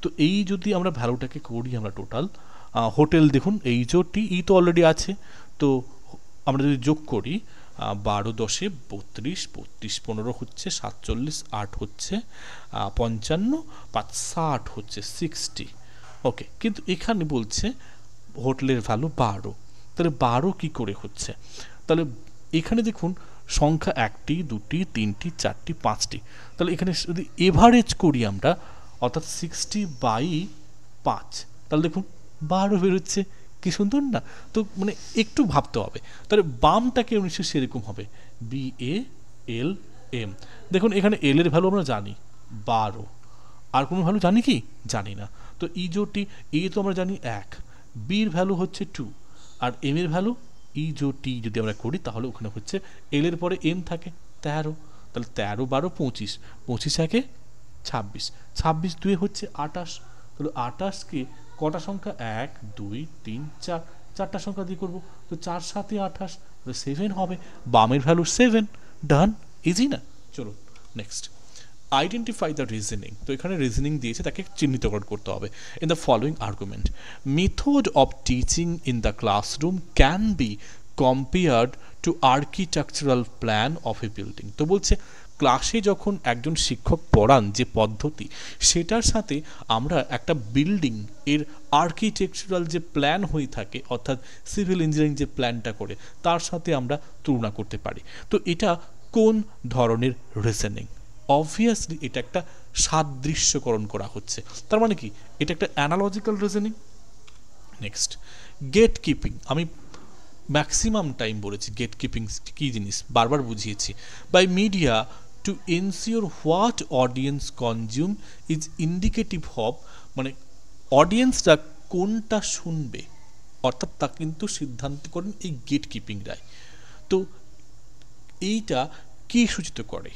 তো এই যদি আমরা ভ্যালুটাকে করি আমরা টোটাল হোটেল দেখুন টি ই তো অলরেডি আছে, তো আমরা যদি যোগ করি 12 10 32 32 15 হচ্ছে 47, 8 হচ্ছে 55, 5 60 হচ্ছে 60 ওকে, কিন্তু এখানে বলছে হোটেলের ভ্যালু 12, তাহলে 12 কি করে হচ্ছে, তাহলে এখানে দেখুন সংখ্যা 1টি 2টি 3টি 4টি 5টি, তাহলে এখানে যদি এভারেজ করি আমরা অর্থাৎ 60/5 তাহলে দেখুন 12 বেরোচ্ছে, কি সুন্দর না। তো মানে একটু ভাবতে হবে, তাহলে বামটাকে নিশ্চয়ই সেরকম হবে BALM, দেখুন এখানে এল এর ভ্যালু আমরা জানি 12, আর কোনো ভ্যালু জানি কি জানি না, তো ইজোটি এ তো আমরা জানি 1, বির ভ্যালু হচ্ছে 2, আর এম এর ভ্যালু ইজোটি যদি আমরা করি তাহলে ওখানে হচ্ছে এল এর পরে এম থাকে 13, তাহলে 13 12 25, 25 একে 26, 26 2 হচ্ছে 28, তাহলে 28কে কটা সংখ্যা 1 2 3 4 চারটা সংখ্যা দিয়ে করবো, তো 4 7 28 7 হবে, বামের ভ্যালু 7, ডান, ইজি না। চলো নেক্সট আইডেন্টিফাই দ্য রিজনিং, তো এখানে রিজনিং দিয়েছে তাকে চিহ্নিতকরণ করতে হবে। In the following argument method of teaching in the classroom can be compared two architectural plan of A building, তো বলছে ক্লাসে যখন একজন শিক্ষক পড়ান যে পদ্ধতি সেটার সাথে আমরা একটা বিল্ডিং এর আর্কিটেকচারাল যে প্ল্যান হয়ে থাকে অর্থাৎ সিভিল ইঞ্জিনিয়ারিং যে প্ল্যানটা করে তার সাথে আমরা তুলনা করতে পারি। তো এটা কোন ধরনের রিজনিং, অবভিয়াসলি এটা একটা সাদৃশ্যকরণ করা হচ্ছে, তার মানে কি এটা একটা analogical reasoning. Next gatekeeping, আমি ম্যাক্সিমাম টাইম বলেছি গেট কিপিং কী জিনিস বারবার বুঝিয়েছি, by media to ensure what audience consume is indicative of, মানে অডিয়েন্সরা কোনটা শুনবে অর্থাৎ তা কিন্তু সিদ্ধান্ত করেন এই গেট কিপিং রায়। তো এইটা কি সূচিত করে,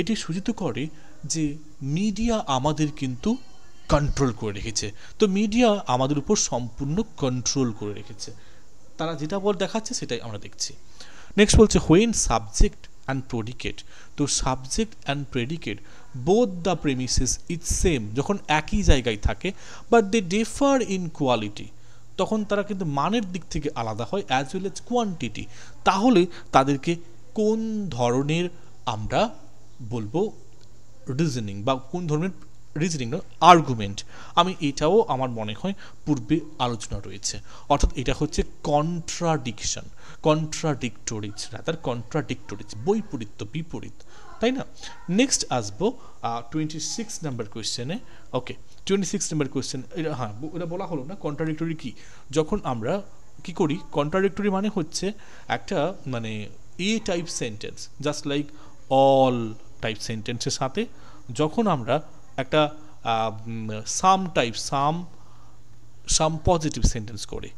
এটি সূচিত করে যে মিডিয়া আমাদের কিন্তু কন্ট্রোল করে রেখেছে, তো মিডিয়া আমাদের উপর সম্পূর্ণ কন্ট্রোল করে রেখেছে, তারা যেটা বল দেখাচ্ছে সেটাই আমরা দেখছি। নেক্সট বলছে হোয়েন সাবজেক্ট অ্যান্ড প্রেডিকেট, তো subject and predicate both the premises is same, যখন একই জায়গায় থাকে but they differ in quality, তখন তারা কিন্তু মানের দিক থেকে আলাদা হয় অ্যাজ ওয়েল এজ কোয়ান্টিটি, তাহলে তাদেরকে কোন ধরনের আমরা বলবো রিজনিং বা কোন ধরনের রিজনিং না আর্গুমেন্ট, আমি এটাও আমার মনে হয় পূর্বে আলোচনা রয়েছে, অর্থাৎ এটা হচ্ছে কন্ট্রাডিকশন, কন্ট্রাডিক্টরিজ রাদার কন্ট্রাডিক্টরিজ, বৈপরীত্য বিপরীত, তাই না? নেক্সট আসবো 26 নাম্বার কোয়েশ্চেনে। ওকে, 26 নাম্বার কোয়েশ্চেন, হ্যাঁ এটা বলা হলো না কন্ট্রাডিক্টরি কি। যখন আমরা কি করি, কন্ট্রাডিক্টরি মানে হচ্ছে একটা মানে A type sentence, just like all type সেন্টেন্সের সাথে যখন আমরা একটা some type some positive sentence করি,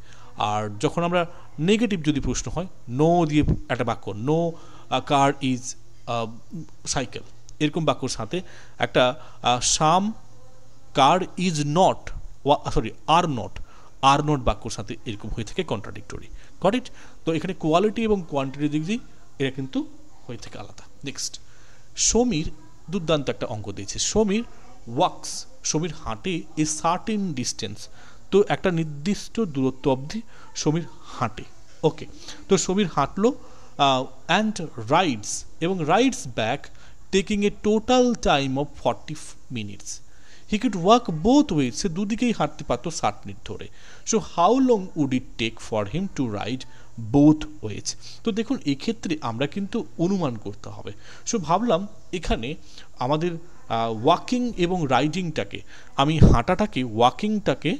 আর যখন আমরা নেগেটিভ যদি প্রশ্ন হয়, নো দিয়ে একটা বাক্য, নো কার ইজ সাইকেল, এরকম বাক্যর সাথে একটা some car is not, sorry are not বাক্যর সাথে এরকম হয়ে থাকে কন্ট্রাডিক্টরি। Got it? তো এখানে কোয়ালিটি এবং কোয়ান্টিটি দিক দিয়ে এটা কিন্তু হয়ে থাকে আলাদা। নেক্সট, সমীর দুর্দান্ত একটা অঙ্ক দিয়েছে। সমীর ওয়াক্স, সমীর হাঁটে এ সার্টেন ডিস্টেন্স, তো একটা নির্দিষ্ট দূরত্ব অবধি সমীর হাঁটে। ওকে, তো সমীর হাঁটলো অ্যান্ড রাইডস, এবং rides back taking a total time of 40 minutes. He could walk both ways, সে দুদিকেই হাঁটতে পারতো 60 মিনিট ধরে। So how long would it take for him to ride both ways? তো দেখুন এক্ষেত্রে আমরা কিন্তু অনুমান করতে হবে। সো ভাবলাম এখানে আমাদের ওয়াকিং এবং রাইডিংটাকে, আমি হাঁটাটাকে ওয়াকিংটাকে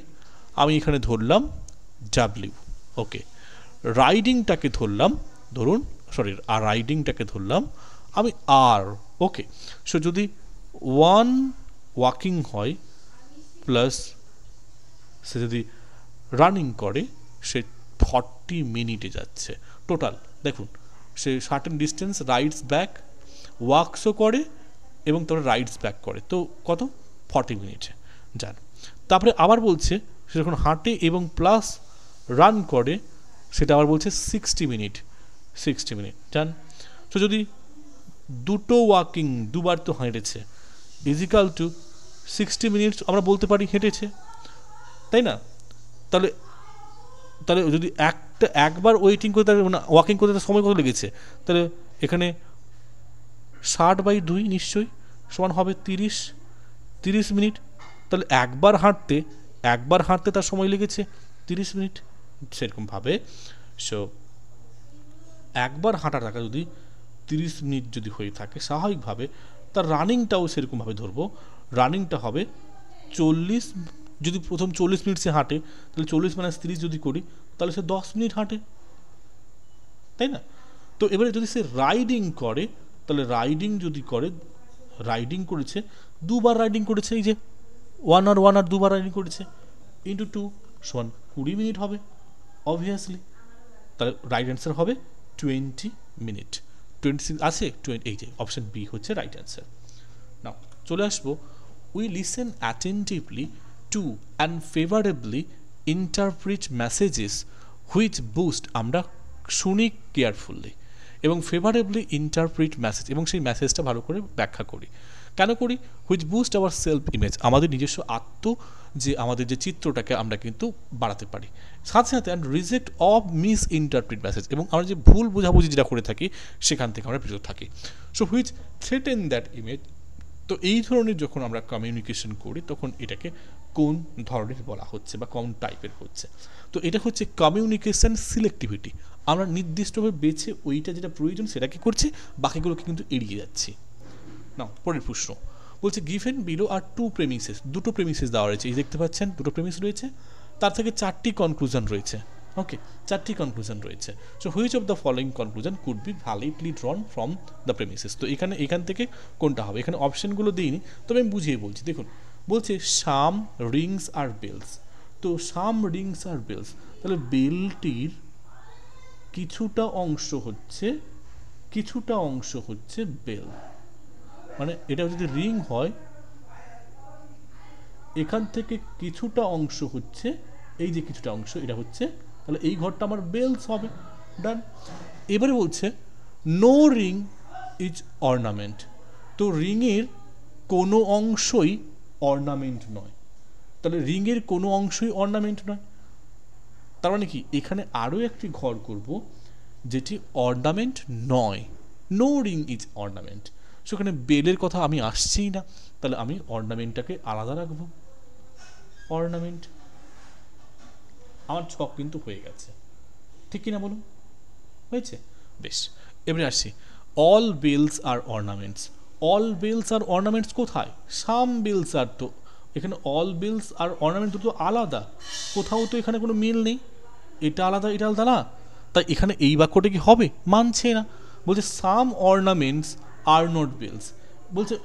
আমি এখানে ধরলাম ডাব্লিউ, ওকে, রাইডিংটাকে ধরলাম ধরুন সরি আর রাইডিংটাকে ধরলাম আমি আর। ওকে, সো যদি 1 ওয়াকিং হয় প্লাস সে যদি রানিং করে, সে 40 মিনিটে যাচ্ছে টোটাল। দেখুন সে সার্টেন ডিস্টেন্স রাইডস ব্যাক, ওয়াক্সও করে এবং তারপরে রাইডস ব্যাক করে, তো কত 40 মিনিটে যান। তারপরে আবার বলছে সে যখন হাঁটে এবং প্লাস রান করে, সেটা আবার বলছে 60 মিনিট যান। তো যদি দুটো ওয়াকিং, দুবার তো হেঁটেছে, ইজিক্যাল টু 60 মিনিটস আমরা বলতে পারি হেঁটেছে, তাই না? তাহলে যদি একবার ওয়েটিং করতে মানে ওয়াকিং করতে তার সময় কত লেগেছে, তাহলে এখানে 60/2 নিশ্চয়ই সমান হবে 30 মিনিট। তাহলে একবার হাঁটতে তার সময় লেগেছে 30 মিনিট। সেরকমভাবে সো একবার হাঁটা থাকা যদি 30 মিনিট যদি হয়ে থাকে, স্বাভাবিকভাবে তার রানিংটাও সেরকমভাবে ধরবো, রানিংটা হবে 40, যদি প্রথম 40 মিনিট সে হাঁটে, তাহলে 40 - 30 যদি করি, তাহলে সে 10 মিনিট হাঁটে, তাই না? তো এবারে যদি সে রাইডিং করে, তাহলে রাইডিং করেছে, দুবার রাইডিং করেছে, এই যে 1 আর দুবার রাইডিং করেছে, ইন্টু 2 সমান 20 মিনিট হবে অবভিয়াসলি। তাহলে রাইট অ্যান্সার হবে 20 মিনিট। 26 আছে, এই যে অপশন বি হচ্ছে রাইট অ্যান্সার। নাও চলে আসবো, we listen attentively to and favourably interpret messages which boost, আমরা শুনি কেয়ারফুললি এবং ফেভারেবলি ইন্টারপ্রিট মেসেজ, এবং সেই মেসেজটা ভালো করে ব্যাখ্যা করি। কেন করি? Which boost our self image, আমাদের নিজস্ব আমাদের যে চিত্রটাকে আমরা কিন্তু বাড়াতে পারি, সাথে সাথে and reject of miss interpret message, এবং আমরা যে ভুল বোঝাবুঝি যেটা করে থাকি সেখান থেকে আমরা বিরত থাকি। So which threaten that image, তো এই ধরনের যখন আমরা কমিউনিকেশন করি তখন এটাকে কোন ধরনের বলা হচ্ছে বা কোন টাইপের হচ্ছে? তো এটা হচ্ছে কমিউনিকেশন সিলেক্টিভিটি, আমরা নির্দিষ্টভাবে বেছে ওইটা যেটা প্রয়োজন সেটাকে করছি, বাকিগুলোকে কিন্তু এড়িয়ে যাচ্ছি। না, পরের প্রশ্ন বলছে গিভেন বিলো আর 2 প্রেমিসেস, দুটো প্রেমিসেস দেওয়া রয়েছে, এই দেখতে পাচ্ছেন দুটো প্রেমিস রয়েছে, তার থেকে 4টি কনক্লুশন রয়েছে। ওকে, 4টি কনক্লুশন রয়েছে। So which of the following conclusion could be validly drawn from the premises? তো এখান থেকে কোনটা হবে? এখানে অপশনগুলো দিইনি, তবে আমি বুঝিয়ে বলছি। দেখুন বলছে সাম রিংস আর বেলস, তো সাম রিংস আর বেলস, তাহলে বেলটির কিছুটা অংশ হচ্ছে বেল, মানে এটা যদি রিং হয়, এখান থেকে কিছুটা অংশ হচ্ছে, এই যে কিছুটা অংশ এটা হচ্ছে, তাহলে এই ঘরটা আমার বেলস হবে। ডান। এবারে বলছে নো রিং ইজ অর্নামেন্ট, তো রিংয়ের কোনো অংশই অর্নামেন্ট নয়, তাহলে রিংয়ের কোনো অংশই অর্নামেন্ট নয়, তার মানে কি এখানে আরও একটি ঘর করব যেটি অর্নামেন্ট নয়, নো রিং ইজ অর্নামেন্ট। সেখানে বেলের কথা আমি আসছিই না, তাহলে আমি অর্নামেন্টটাকে আলাদা রাখবো। অর্নামেন্ট আমার ছক কিন্তু হয়ে গেছে, ঠিক কিনা বলুন? হয়েছে? বেশ, এবারে আসছি অল বেলস আর অর্নামেন্টস। অল বেলস আর অর্নামেন্টস কোথায়? সাম বেলস আর, তো এখানে অল বেলস আর অর্নামেন্ট দুটো আলাদা, কোথাও তো এখানে কোনো মিল নেই, এটা আলাদা এটা আলাদা না, তাই এখানে এই বাক্যটা কি হবে? মানছে না, বলছে সাম অর্নামেন্টস আর নট বেলস, বলছে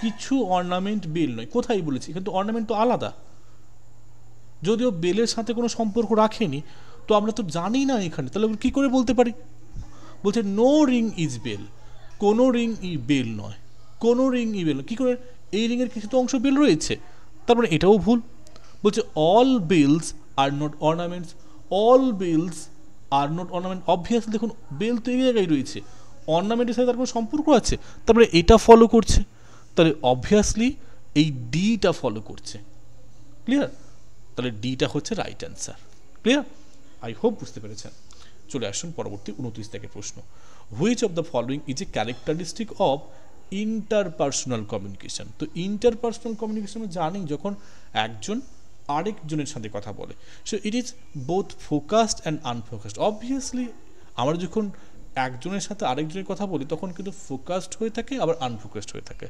কিছু অর্নামেন্ট বেল নয়। কোথায় বলেছি? এখানে তো অর্নামেন্ট তো আলাদা, যদিও বেলের সাথে কোনো সম্পর্ক রাখেনি, তো আমরা তো জানি না এখানে, তাহলে কি করে বলতে পারি? বলছে নো রিং ইজ বেল, কোনো রিং ই বেল নয়, কোনো রিং ই বেল নয়। কী করে? এই রিংয়ের কিছু তো অংশ বেল রয়েছে, তারপরে এটাও ভুল। বলছে all bells are not ornaments, all bells are not ornament, obviously দেখুন বেল তো এই জায়গায় রয়েছে, অর্নামেন্টের সাথে তার কোনো সম্পর্ক আছে, তারপরে এটা ফলো করছে, তাহলে অবভিয়াসলি এই ডিটা ফলো করছে। ক্লিয়ার? তাহলে ডিটা হচ্ছে right answer. Clear? I hope বুঝতে পেরেছেন। চলে আসুন পরবর্তী 29 থেকে প্রশ্ন। Which of the following is a characteristic of interpersonal communication? তো ইন্টারপার্সোনাল কমিউনিকেশন জানি যখন একজন আরেকজনের সাথে কথা বলে, so it is both focused and unfocused. Obviously আমরা যখন একজনের সাথে আরেকজনের কথা বলি তখন কিন্তু ফোকাসড হয়ে থাকে, আবার আনফোকাসড হয়ে থাকে।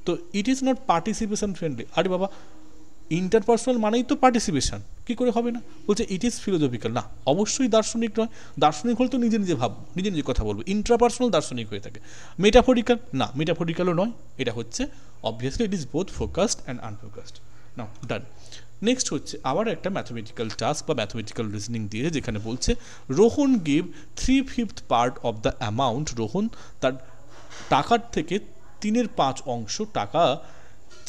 তো it is not participation friendly. আরে বাবা, ইন্টারপার্সোনাল মানেই তো পার্টিসিপেশন, কী করে হবে না? বলছে ইট ইজ ফিলোজফিক্যাল। না, অবশ্যই দার্শনিক নয়, দার্শনিক হলে তো নিজে নিজে ভাববো, নিজে নিজে কথা বলবো। ইন্ট্রাপার্সোনাল দার্শনিক হয়ে থাকে। মেটাফরিক্যাল? না, মেটাফরিক্যালও নয়, এটা হচ্ছে obviously it is both focused and unfocused. Now done. Next হচ্ছে আবার একটা ম্যাথমেটিক্যাল টাস্ক বা ম্যাথমেটিক্যাল রিজনিং দিয়ে, যেখানে বলছে Rohan give 3/5 part of the amount. Rohan তার টাকার থেকে 3/5 অংশ টাকা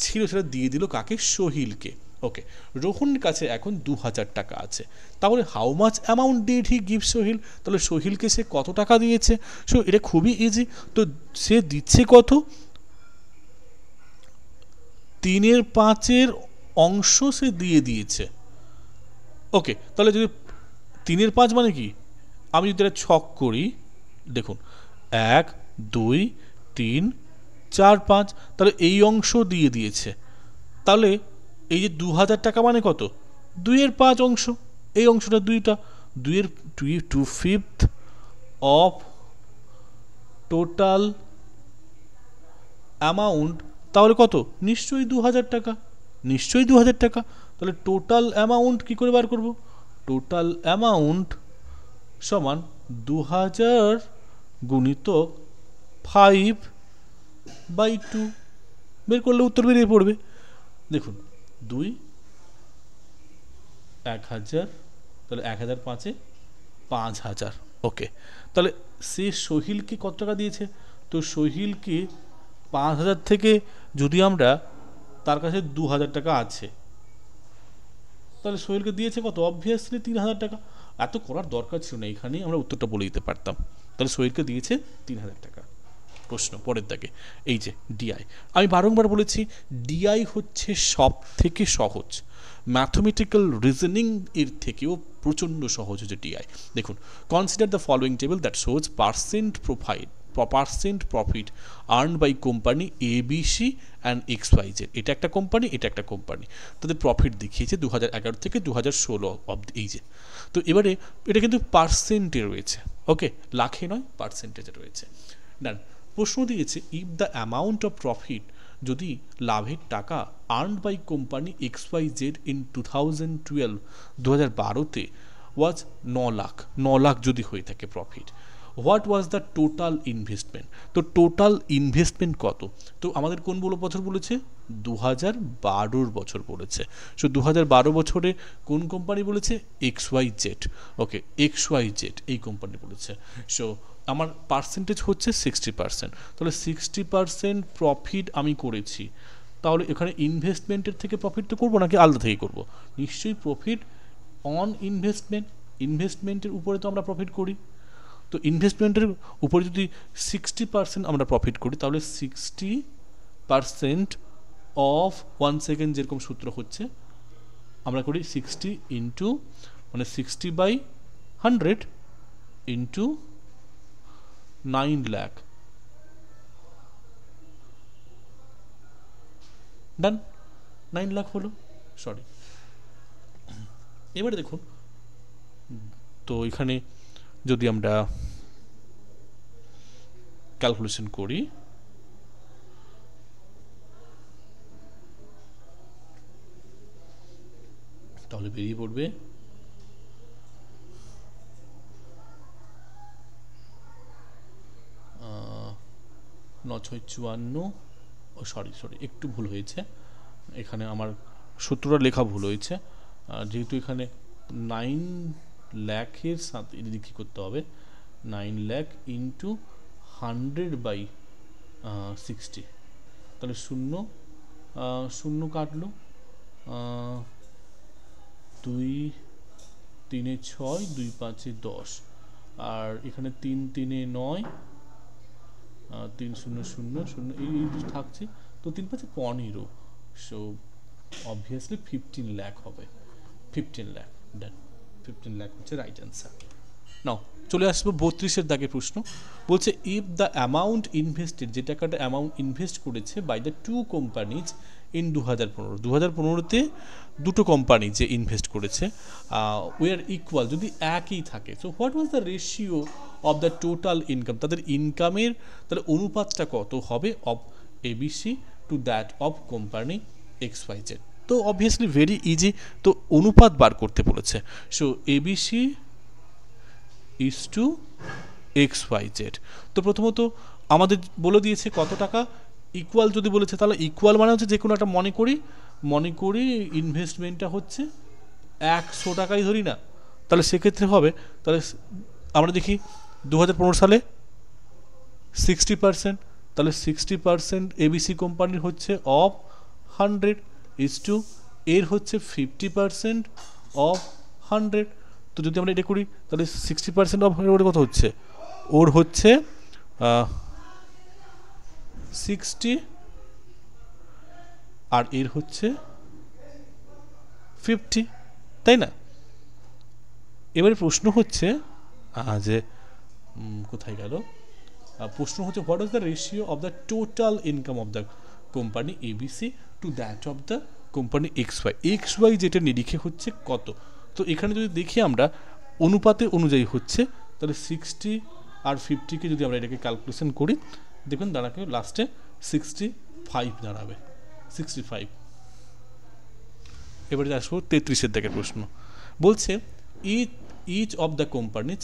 ছিল সেটা দিয়ে দিল কাকে? সোহিলকে। ওকে, রোহনের কাছে এখন 2000 টাকা আছে, তাহলে how much amount did he give Sohil? তাহলে সোহিলকে সে কত টাকা দিয়েছে? সো এটা খুবই ইজি, তো সে দিচ্ছে কত? 3/5 অংশ সে দিয়ে দিয়েছে। ওকে, তাহলে যদি 3/5 মানে কি, আমি যদি এটা ছক করি, দেখুন 1 2 3 4 5, তাহলে এই অংশ দিয়ে দিয়েছে, তাহলে এই যে 2000 টাকা মানে কত? 2/5 অংশ, এই অংশটা 2টা, 2/5 অফ টোটাল অ্যামাউন্ট, তাহলে কত? নিশ্চয়ই 2000 টাকা, নিশ্চয়ই 2000 টাকা। তাহলে টোটাল অ্যামাউন্ট কী করে বার করব? টোটাল অ্যামাউন্ট সমান 2000 গুণিত 5/2, বের করলে উত্তর বেরিয়ে পড়বে। দেখুন 2 1000, তাহলে 1005 5000। ওকে, তাহলে সে সোহিলকে কত টাকা দিয়েছে? তো সোহিলকে 5000 থেকে যদি আমরা, তার কাছে 2000 টাকা আছে, তাহলে সোহেলকে দিয়েছে কত? অবভিয়াসলি 3000 টাকা। এত করার দরকার ছিল না, এখানেই আমরা উত্তরটা বলে দিতে পারতাম। তাহলে সোহেলকে দিয়েছে 3000 টাকা। প্রশ্ন পরের দাগে, এই যে ডিআই, আমি বারংবার বলেছি ডিআই হচ্ছে সব থেকে সহজ, ম্যাথমেটিক্যাল রিজনিং এর থেকেও প্রচণ্ড সহজ হচ্ছে ডিআই। দেখুন, consider the following table that shows percent profit earned by company ABC and XYZ। এটা একটা কোম্পানি, এটা একটা কোম্পানি, তাদের প্রফিট দেখিয়েছে 2011 থেকে 2016 অব্দি। এই যে, তো এবারে এটা কিন্তু পার্সেন্টে রয়েছে, ওকে, লাখে নয়, পার্সেন্টেজে রয়েছে। ডান। প্রশ্ন দিয়েছে if the amount of profit, যদি লাভের টাকা earned by company XYZ in 2012 was 9 lakh যদি হয়ে থাকে profit, what was the total investment? তো টোটাল ইনভেস্টমেন্ট কত? তো আমাদের কোন বছর বলেছে? 2012 বছর বলেছে। সো 2012 বছরে কোন কোম্পানি বলেছে? XYZ। ওকে, XYZ এই কোম্পানি বলেছে। সো আমার পার্সেন্টেজ হচ্ছে 60%, তাহলে 60% প্রফিট আমি করেছি, তাহলে এখানে ইনভেস্টমেন্টের থেকে প্রফিট তো করবো নাকি আলাদা থেকে করবো? নিশ্চয়ই প্রফিট অন ইনভেস্টমেন্ট, ইনভেস্টমেন্টের উপরে তো আমরা প্রফিট করি। তো ইনভেস্টমেন্টের উপরে যদি 60% আমরা প্রফিট করি, তাহলে 60% অফ 1 সেকেন্ড, যেরকম সূত্র হচ্ছে আমরা করি 60 ইন্টু, মানে 60/100 ইন্টু 9 লাখ, ডান, 9 লাখ হলো, সরি। এবারে দেখুন, তো এখানে যদি আমরা ক্যালকুলেশন করি, তাহলে বেরিয়ে পড়বে 9×6 = 54, সরি একটু ভুল হয়েছে, এখানে আমার সূত্রটা লেখা ভুল হয়েছে, যেহেতু এখানে 9 লাখের সাথে এদিকে কী করতে হবে, 9 লাখ ইন্টু 100/60, তাহলে শূন্য শূন্য কাটলো, 2 3 6, 2 5 10, আর এখানে 3 3 9, 3 0 0 0 এই থাকছে, তো 3 5 15, সো অবভিয়াসলি 15 লাখ হবে, 15 লাখ, ডান, 15 লাখ হচ্ছে রাইট অ্যান্সার। নাও চলে আসবো 32-এর দাগের প্রশ্ন, বলছে ইফ দ্য অ্যামাউন্ট ইনভেস্টেড, যে টাকাটা অ্যামাউন্ট ইনভেস্ট করেছে by the two companies in 2015-তে দুটো কোম্পানি যে ইনভেস্ট করেছে ওয়ার ইকুয়াল, যদি একই থাকে, so what was the ratio of the total income, তাদের ইনকামের তাহলে অনুপাতটা কত হবে of ABC to that of company XYZ। তো অবভিয়াসলি ভেরি ইজি, তো অনুপাত বার করতে বলেছে, so ABC is to XYZ। তো প্রথমত আমাদের বলে দিয়েছে কত টাকা, ইকুয়াল যদি বলেছে তাহলে ইকুয়াল মানে হচ্ছে যে কোনো একটা মনে করি ইনভেস্টমেন্টটা হচ্ছে 100 টাকাই ধরি না, তাহলে সেক্ষেত্রে হবে, তাহলে আমরা দেখি 2015 সালে 60%, তাহলে 60% এবিসি কোম্পানির হচ্ছে অফ 100 ইজ টু এর হচ্ছে 50% অফ 100। তো যদি আমরা এটা করি তাহলে 60% অফ 100 কত হচ্ছে, ওর হচ্ছে 60, আর এর হচ্ছে 50, তাই না? এবারে প্রশ্ন হচ্ছে যে কোথায় গেল, প্রশ্ন হচ্ছে what is the ratio of the total income of the company ABC to that of the company XY যেটা নিরিখে হচ্ছে কত। তো এখানে যদি দেখি আমরা অনুপাতে অনুযায়ী হচ্ছে, তাহলে 60 আর 50কে যদি আমরা এটাকে ক্যালকুলেশন করি, দেখবেন দাঁড়াকে লাস্টে 65 দাঁড়াবে, 65। এবারে আসবো 33-এর দিকে প্রশ্ন, বলছে each of the companies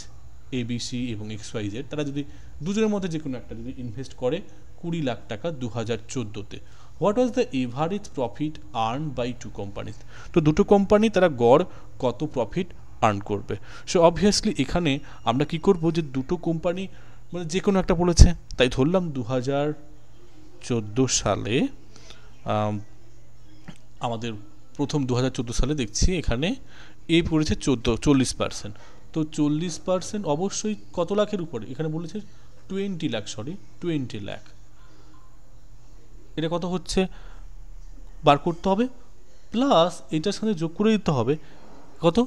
ABC এবং XYZ, তারা যদি দুজনের মধ্যে যে কোনো একটা যদি ইনভেস্ট করে 20 লাখ টাকা 2014-তে, what was the average profit earn by two companies. তো দুটো কোম্পানি তারা গড় কত প্রফিট আর্ন করবে। সো অবভিয়াসলি এখানে আমরা কি করব, যে দুটো কোম্পানি মানে যে কোনো একটা বলেছে, তাই ধরলাম 2014 সালে আমাদের প্রথম 2014 সালে দেখছি এখানে এই পড়েছে 40%, তো 40% অবশ্যই কত লাখের উপরে, এখানে বলেছে 20 লাখ, সরি 20 লাখ, এটা কত হচ্ছে বার করতে হবে, প্লাস এটার সাথে যোগ করে দিতে হবে কত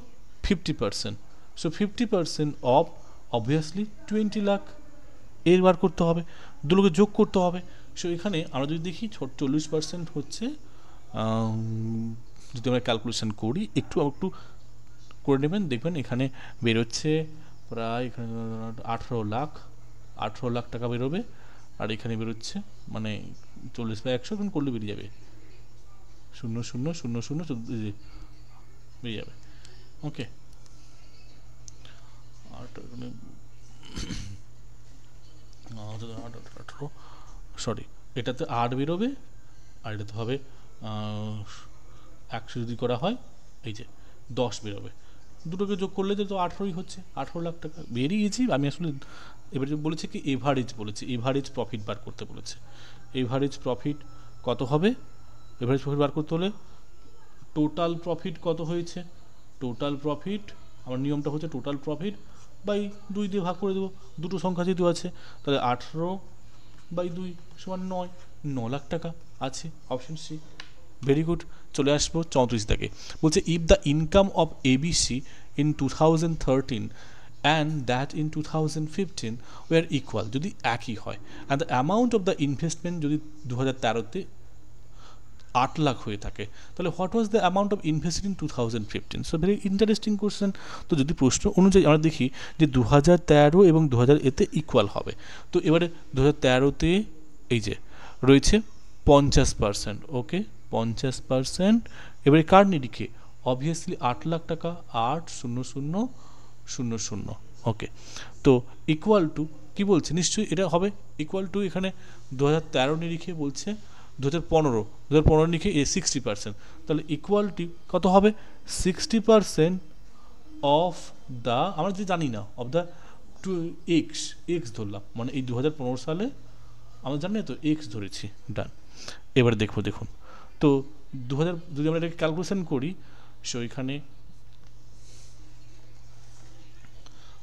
50%, সো 50% অফ অবভিয়াসলি 20 লাখ, এর বার করতে হবে, দুটোকে যোগ করতে হবে। সো এখানে আমরা যদি দেখি 40% হচ্ছে, যদি আমরা ক্যালকুলেশন করি একটু করে নেবেন, দেখবেন এখানে বেরোচ্ছে প্রায় এখানে 18 লাখ টাকা বেরোবে, আর এখানে বেরোচ্ছে মানে 40/100 করলে বেরিয়ে যাবে 0.0000 বেরিয়ে যাবে, ওকে। আর সরি এটাতে 8 বেরোবে, আর এটাতে হবে 100 যদি করা হয় এই যে 10 বেরোবে, দুটোকে যোগ করলে তো 18ই হচ্ছে, 18 লাখ টাকা বেরিয়েছি। আমি আসলে এবারে বলেছে কি এভারেজ প্রফিট বার করতে বলেছে, এভারেজ প্রফিট কত হবে, এভারেজ প্রফিট বার করতে হলে টোটাল প্রফিট কত হয়েছে, টোটাল প্রফিট আমার নিয়মটা হচ্ছে টোটাল প্রফিট বাই 2 দিয়ে ভাগ করে দেবো, দুটো সংখ্যা যেহেতু আছে, তাহলে 18/2 = 9 লাখ টাকা আছে, অপশন সি। Very good. চলে আসবো 34 থেকে, বলছে if the income of ABC in 2013 and that in 2015 war equal, যদি একই হয়, and the amount of the investment যদি 2013-তে 8 লাখ হয়ে থাকে, তাহলে what was the amount of invested in 2015? So very interesting question. তো যদি প্রশ্ন অনুযায়ী আমরা দেখি যে 2013 এবং 2000 এতে ইকুয়াল হবে, তো এবারে 2013তে এই যে রয়েছে 50%, ওকে 50%, এবারে কার নিরিখে? অবভিয়াসলি 8 লাখ টাকা, 8,00,00,00, ওকে। তো ইকুয়াল টু কী বলছে? নিশ্চয়ই এটা হবে ইকুয়াল টু, এখানে 2013 নিরিখে বলছে 2015 নিরিখে 60%, তাহলে ইকুয়ালটি কত হবে? 60% অফ দ্য, আমরা যদি জানি না, অফ দ্য টু এক্স ধরলাম, মানে এই 2015 সালে আমরা জানি না তো এক্স ধরেছি, ডান। এবার দেখুন তো 2000 যদি আমরা এটাকে ক্যালকুলেশন করি, সো এখানে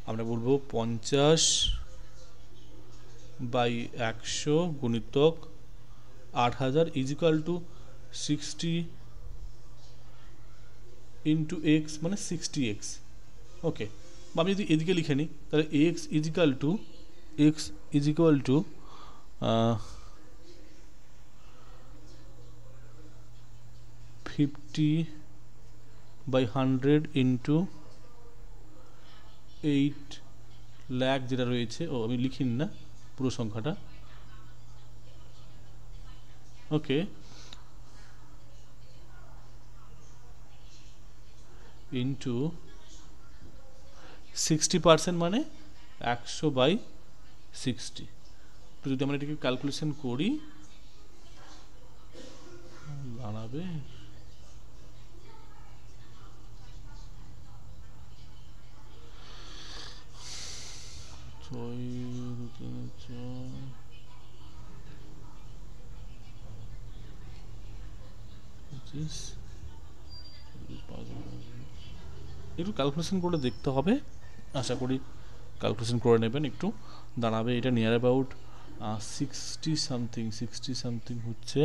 আমরা বলবো 50/100 গুণিতক 8000 is equal to 60 into x, মানে 60x, ওকে। বা আমি যদি এদিকে লিখে নিই, তাহলে x is equal to 50/100 into 8 lakh যেটা রয়েছে, আমি লিখিনি না পুরো সংখ্যাটা, ওকে, ইন্টু 60% মানে 100/60। তো যদি আমরা এটাকে ক্যালকুলেশন করি, দাঁড়াবে একটু ক্যালকুলেশন করে দেখতে হবে, আশা করি ক্যালকুলেশন করে নেবেন একটু। দাঁড়াবে এটা নিয়ার অ্যাবাউট 60 সামথিং হচ্ছে,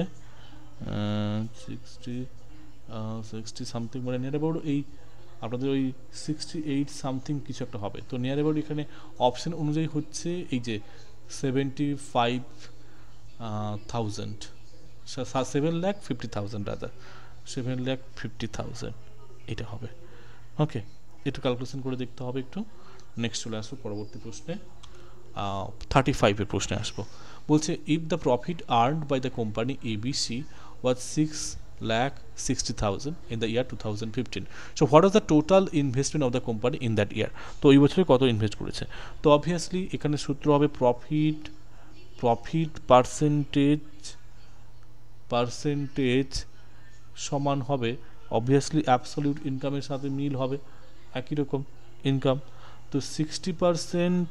60 সামথিং মানে নিয়ার অ্যাবাউট এই আপনাদের ওই 68 সামথিং কিছু একটা হবে। তো নিয়ার অ্যাবাউট এখানে অপশান অনুযায়ী হচ্ছে এই যে 75,000, 7,50,000 রাদার, 7,50,000 এটা হবে, ওকে। একটু ক্যালকুলেশন করে দেখতে হবে একটু। নেক্সট চলে আসবো পরবর্তী প্রশ্নে, 35-এর প্রশ্নে আসবো। বলছে if the profit earned by the company ABC was 6,60,000 in the year 2015, so what was the total investment of the company in that year? তো এই বছরে কত ইনভেস্ট করেছে? তো অবভিয়াসলি এখানে সূত্র হবে প্রফিট পার্সেন্টেজ সমান হবে অবভিয়াসলি অ্যাবসলিউট ইনকামের সাথে মিল হবে, একই রকম ইনকাম। তো 60%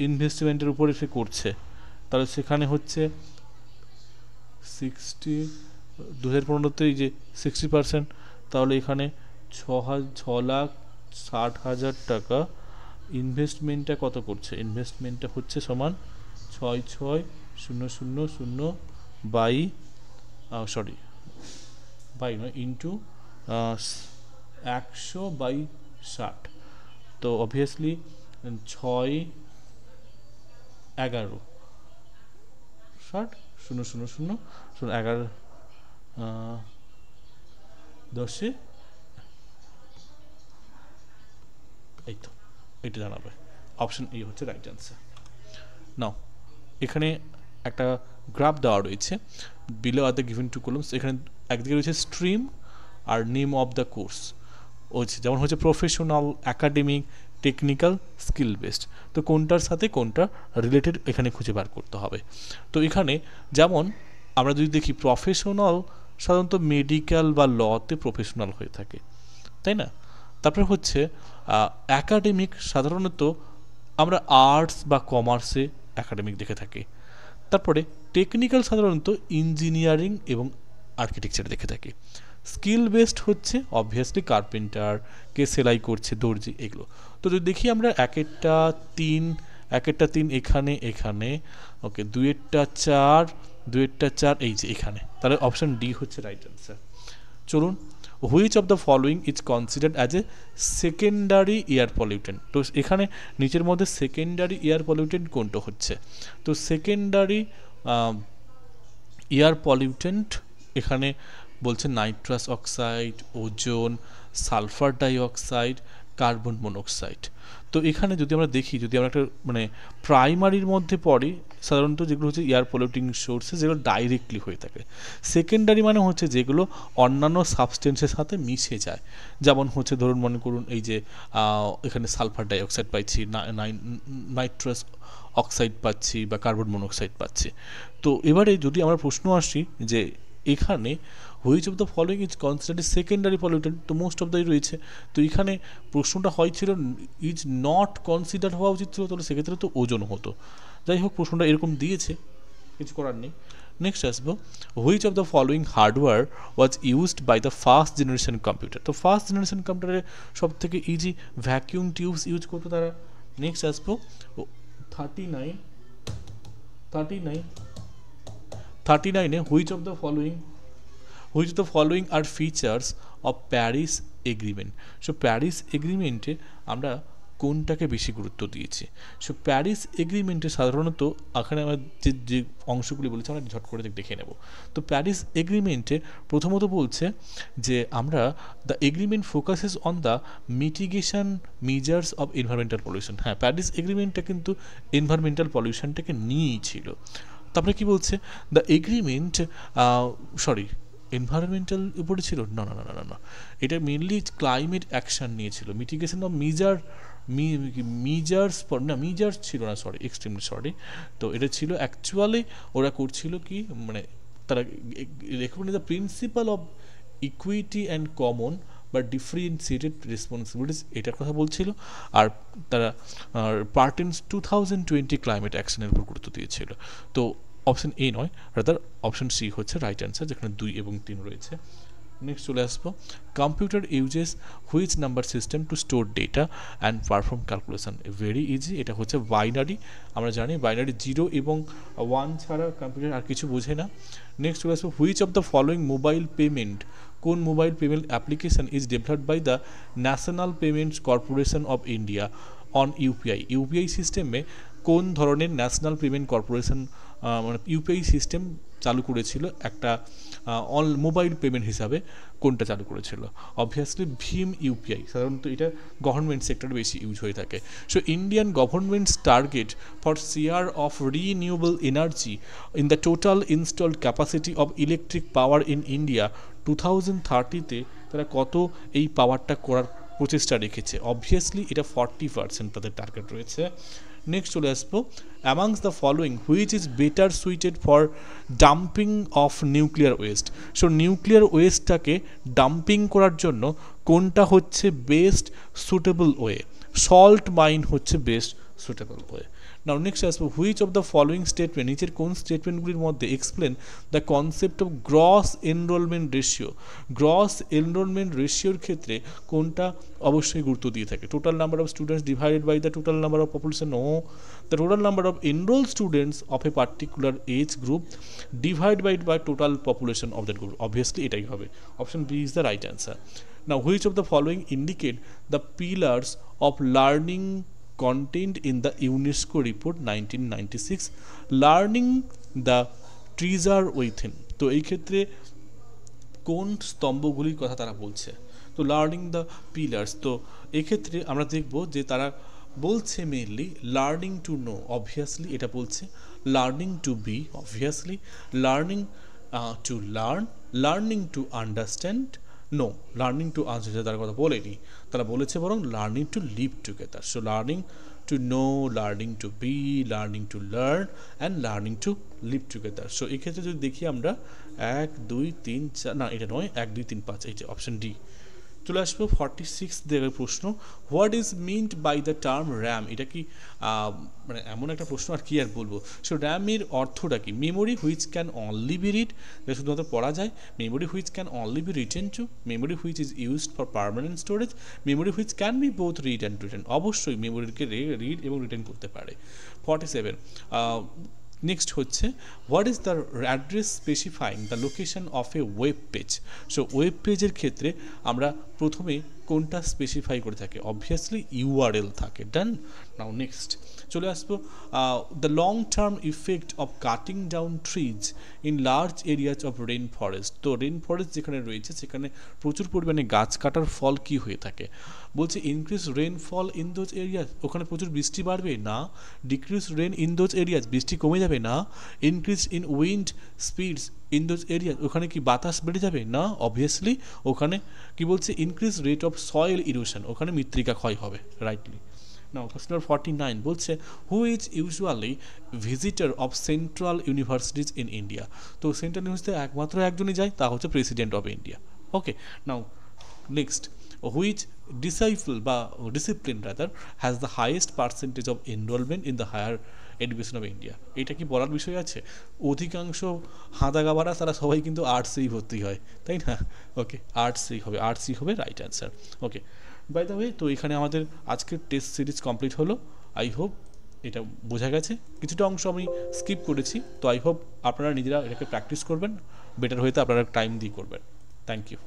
ইনভেস্টমেন্টের উপরে সে করছে, তাহলে সেখানে হচ্ছে 2015-তে এই যে 60%, তাহলে এখানে 6,60,000 টাকা ইনভেস্টমেন্টটা কত করছে? ইনভেস্টমেন্টটা হচ্ছে সমান 66,000 বাই নয় ইন্টু 100/60। তো অবভিয়াসলি 6,11 11 10 এই তো এটা জানাবে, অপশন এ হচ্ছে রাইট অ্যান্সার। নাও এখানে একটা গ্রাফ দেওয়া রয়েছে, below are the given two columns. এখানে একদিকে রয়েছে স্ট্রিম আর নেম অফ দ্য কোর্স, হচ্ছে যেমন হচ্ছে professional, academic, technical, skill based. তো কোনটার সাথে কোনটা রিলেটেড এখানে খুঁজে বার করতে হবে। তো এখানে যেমন আমরা যদি দেখি প্রফেশনাল সাধারণত মেডিকেল বা লতে প্রফেশনাল হয়ে থাকে, তাই না? তারপরে হচ্ছে একাডেমিক, সাধারণত আমরা আর্টস বা কমার্সে একাডেমিক দেখে থাকি। তারপরে টেকনিক্যাল সাধারণত ইঞ্জিনিয়ারিং এবং আর্কিটেকচার দেখে থাকি। স্কিল বেসড হচ্ছে অবভিয়াসলি কার্পেন্টার, কে সেলাই করছে, দর্জি, এগুলো। তো যদি দেখি আমরা একেরটা তিন এখানে, ওকে, দুইয়েরটা চার এই যে এখানে, তাহলে অপশন ডি হচ্ছে রাইট অ্যান্সার। চলুন, which of the following is considered as a secondary air pollutant? তো এখানে নিচের মধ্যে সেকেন্ডারি এয়ার পলিউটেন্ট কোনটা হচ্ছে? তো সেকেন্ডারি এয়ার পলিউটেন্ট এখানে বলছে nitrous oxide, ozone, sulphur dioxide, carbon monoxide. তো এখানে যদি আমরা দেখি, যদি আমরা একটা মানে প্রাইমারির মধ্যে পড়ে সাধারণত যেগুলো হচ্ছে এয়ার পলিউটিং সোর্সেস, যেগুলো ডাইরেক্টলি হয়ে থাকে। সেকেন্ডারি মানে হচ্ছে যেগুলো অন্যান্য সাবস্টেন্সের সাথে মিশে যায়, যেমন হচ্ছে ধরুন মনে করুন এই যে এখানে সালফার ডাইঅক্সাইড পাচ্ছি, নাইট্রাস অক্সাইড পাচ্ছি বা কার্বন মনোক্সাইড পাচ্ছি। তো এবারে যদি আমরা প্রশ্ন আসি যে এখানে which of the following is considered secondary pollutant, তো মোস্ট অফ দ্যাই রয়েছে। তো এখানে প্রশ্নটা হয়েছিল ইজ নট কনসিডার হওয়া উচিত ছিল, তাহলে সেক্ষেত্রে তো ওজন হতো। যাই হোক, প্রশ্নটা এরকম দিয়েছে, কিছু করার নেই। নেক্সট আসবো, which of the following hardware was used by the first generation computer. তো ফার্স্ট জেনারেশন কম্পিউটারে সব থেকে ইজি ভ্যাকিউম টিউবস ইউজ করতো তারা। নেক্সট আসবো 39 which of the following are features of Paris agreement. So Paris এগ্রিমেন্টে আমরা কোনটাকে বেশি গুরুত্ব দিয়েছি? সো প্যারিস এগ্রিমেন্টে সাধারণত এখানে আমরা যে অংশগুলি বলেছি আমরা ঝট করে দেখে নেব। তো প্যারিস এগ্রিমেন্টে প্রথমত বলছে যে আমরা the agreement focuses on the mitigation measures of environmental pollution. হ্যাঁ, প্যারিস এগ্রিমেন্টটা কিন্তু এনভায়রনমেন্টাল পলিউশনটাকে নিয়েই ছিল। তারপরে কি বলছে, দ্য এগ্রিমেন্ট এনভায়রনমেন্টাল উপরে ছিল, না, এটা মেনলি ক্লাইমেট অ্যাকশন নিয়েছিল। মিটিগেশন অফ মিজার্স ছিল না, এক্সট্রিমলি সরি। তো এটা ছিল অ্যাকচুয়ালি ওরা করছিল কি, মানে তারা recognize the principle of equity and common বা ডিফারেন্সিয়েটেড রেসপন্সিবিলিটিস, এটার কথা বলছিল। আর তারা পার্টিনস 2020 ক্লাইমেট অ্যাকশনের উপর গুরুত্ব দিয়েছিল। তো অপশন এ নয়, রাদার অপশন সি হচ্ছে রাইট অ্যান্সার, যেখানে 2 এবং 3 রয়েছে। নেক্সট চলে আসবো, computer uses which number system two store data and perform calculation. Very easy, এটা হচ্ছে বাইনারি। আমরা জানি বাইনারি 0 এবং 1 ছাড়া কম্পিউটার আর কিছু বোঝে না। নেক্সট চলে আসবো, which of the following mobile payment, কোন mobile payment application is developed by the National Payments Corporation of India on UPI. UPI সিস্টেমে কোন ধরনের ন্যাশনাল পেমেন্ট কর্পোরেশন মানে ইউপিআই সিস্টেম চালু করেছিল, একটা মোবাইল পেমেন্ট হিসাবে কোনটা চালু করেছিল? অবভিয়াসলি ভীম ইউপিআই। সাধারণত এটা গভর্নমেন্ট সেক্টরে বেশি ইউজ হয়ে থাকে। So Indian government's target for share of renewable energy in the total installed capacity of electric power in India 2030-তে তারা কত এই পাওয়ারটা করার প্রচেষ্টা রেখেছে? অবভিয়াসলি এটা 40% তাদের টার্গেট রয়েছে। নেক্সট চলে আসবো, amongst the following which is better suited for dumping of nuclear waste. So nuclear ওয়েস্টটাকে ডাম্পিং করার জন্য কোনটা হচ্ছে best suitable way? Salt mine হচ্ছে best suitable way. Now next আসবো, which of the following statement, নিচের কোন স্টেটমেন্টগুলির মধ্যে explain the concept of gross enrolment ratio. Gross enrolment রেশিওর ক্ষেত্রে কোনটা অবশ্যই গুরুত্ব দিয়ে থাকে? Total number of students divided by the total number of population. No, the total number of enroll students of a particular age group divide by total population of that group. Obviously এটাই হবে, option B is the right answer. Now which of the following indicate the pillars of learning contained in the UNESCO report 1996, learning the treasure within। তো এই ক্ষেত্রে কোন স্তম্ভগুলির কথা তারা বলছে? তো লার্নিং দ্য পিলার্স। তো এক্ষেত্রে আমরা দেখব যে তারা বলছে mainly learning to know, obviously এটা বলছে। Learning to be, obviously. Learning to learn, learning to understand. No, learning to understand তার কথা বলেনি, তারা বলেছে বরং learning to live together. So learning to know, learning to be, learning to learn and learning to live together. সো এক্ষেত্রে যদি দেখি আমরা 1 2 3 4, না এটা নয়, 1 2 3 5, এই যে অপশন ডি। চলে আসবো 46 দেওয়ার প্রশ্ন, what is meant by the term RAM. এটা কি মানে এমন একটা প্রশ্ন, আর কি আর বলবো। সো র্যামের অর্থটা কি? Memory which can only be read, এটা শুধুমাত্র পড়া যায়। Memory which can only be written to, memory which is used for permanent storage, memory which can be both read and written. অবশ্যই মেমোরিকে রিড এবং রিটেন করতে পারে। 47 নেক্সট হচ্ছে, what is the address specifying the location of A web page. So web পেজের ক্ষেত্রে আমরা প্রথমে কোনটা স্পেসিফাই করে থাকি? অবভিয়াসলি ইউআরএল থাকে। ডান। নাও নেক্সট চলে আসবো the long term effect of cutting down trees in large areas of rain forest. তো রেন ফরেস্ট যেখানে রয়েছে সেখানে প্রচুর পরিমাণে গাছ কাটার ফল কি হয়ে থাকে, বলছে increase rainfall in those areas, ওখানে প্রচুর বৃষ্টি বাড়বে না। Decrease rain in those areas, বৃষ্টি কমে যাবে না। Increase in wind speeds in those areas, ওখানে কি বাতাস বেড়ে যাবে না। অবভিয়াসলি ওখানে কি বলছে increase rate of soil erosion, ওখানে মৃত্তিকা ক্ষয় হবে, রাইটলি। নাও কোশ্চেন নাম্বার 49 বলছে who is usually visitor of central universities in India. তো সেন্ট্রাল ইউনিভার্সিটিতে একমাত্র একজনই যায়, তা হচ্ছে president of India. Okay, now next which disciple বা discipline rather has the highest percentage of enrolment in the higher education of India. এটা কি বলার বিষয় আছে, অধিকাংশ হাঁদাগাবারা তারা সবাই কিন্তু আর্টসেই ভর্তি হয়, তাই না। ওকে, আর্টসেই হবে, আর্টসই হবে right answer. Okay, by the way, তো এখানে আমাদের আজকের টেস্ট সিরিজ কমপ্লিট হলো। আই হোপ এটা বোঝা গেছে, কিছুটা অংশ আমি স্কিপ করেছি, তো আই হোপ আপনারা নিজেরা এটাকে প্র্যাকটিস করবেন, বেটার হইতে আপনারা টাইম দিয়ে করবেন। Thank you.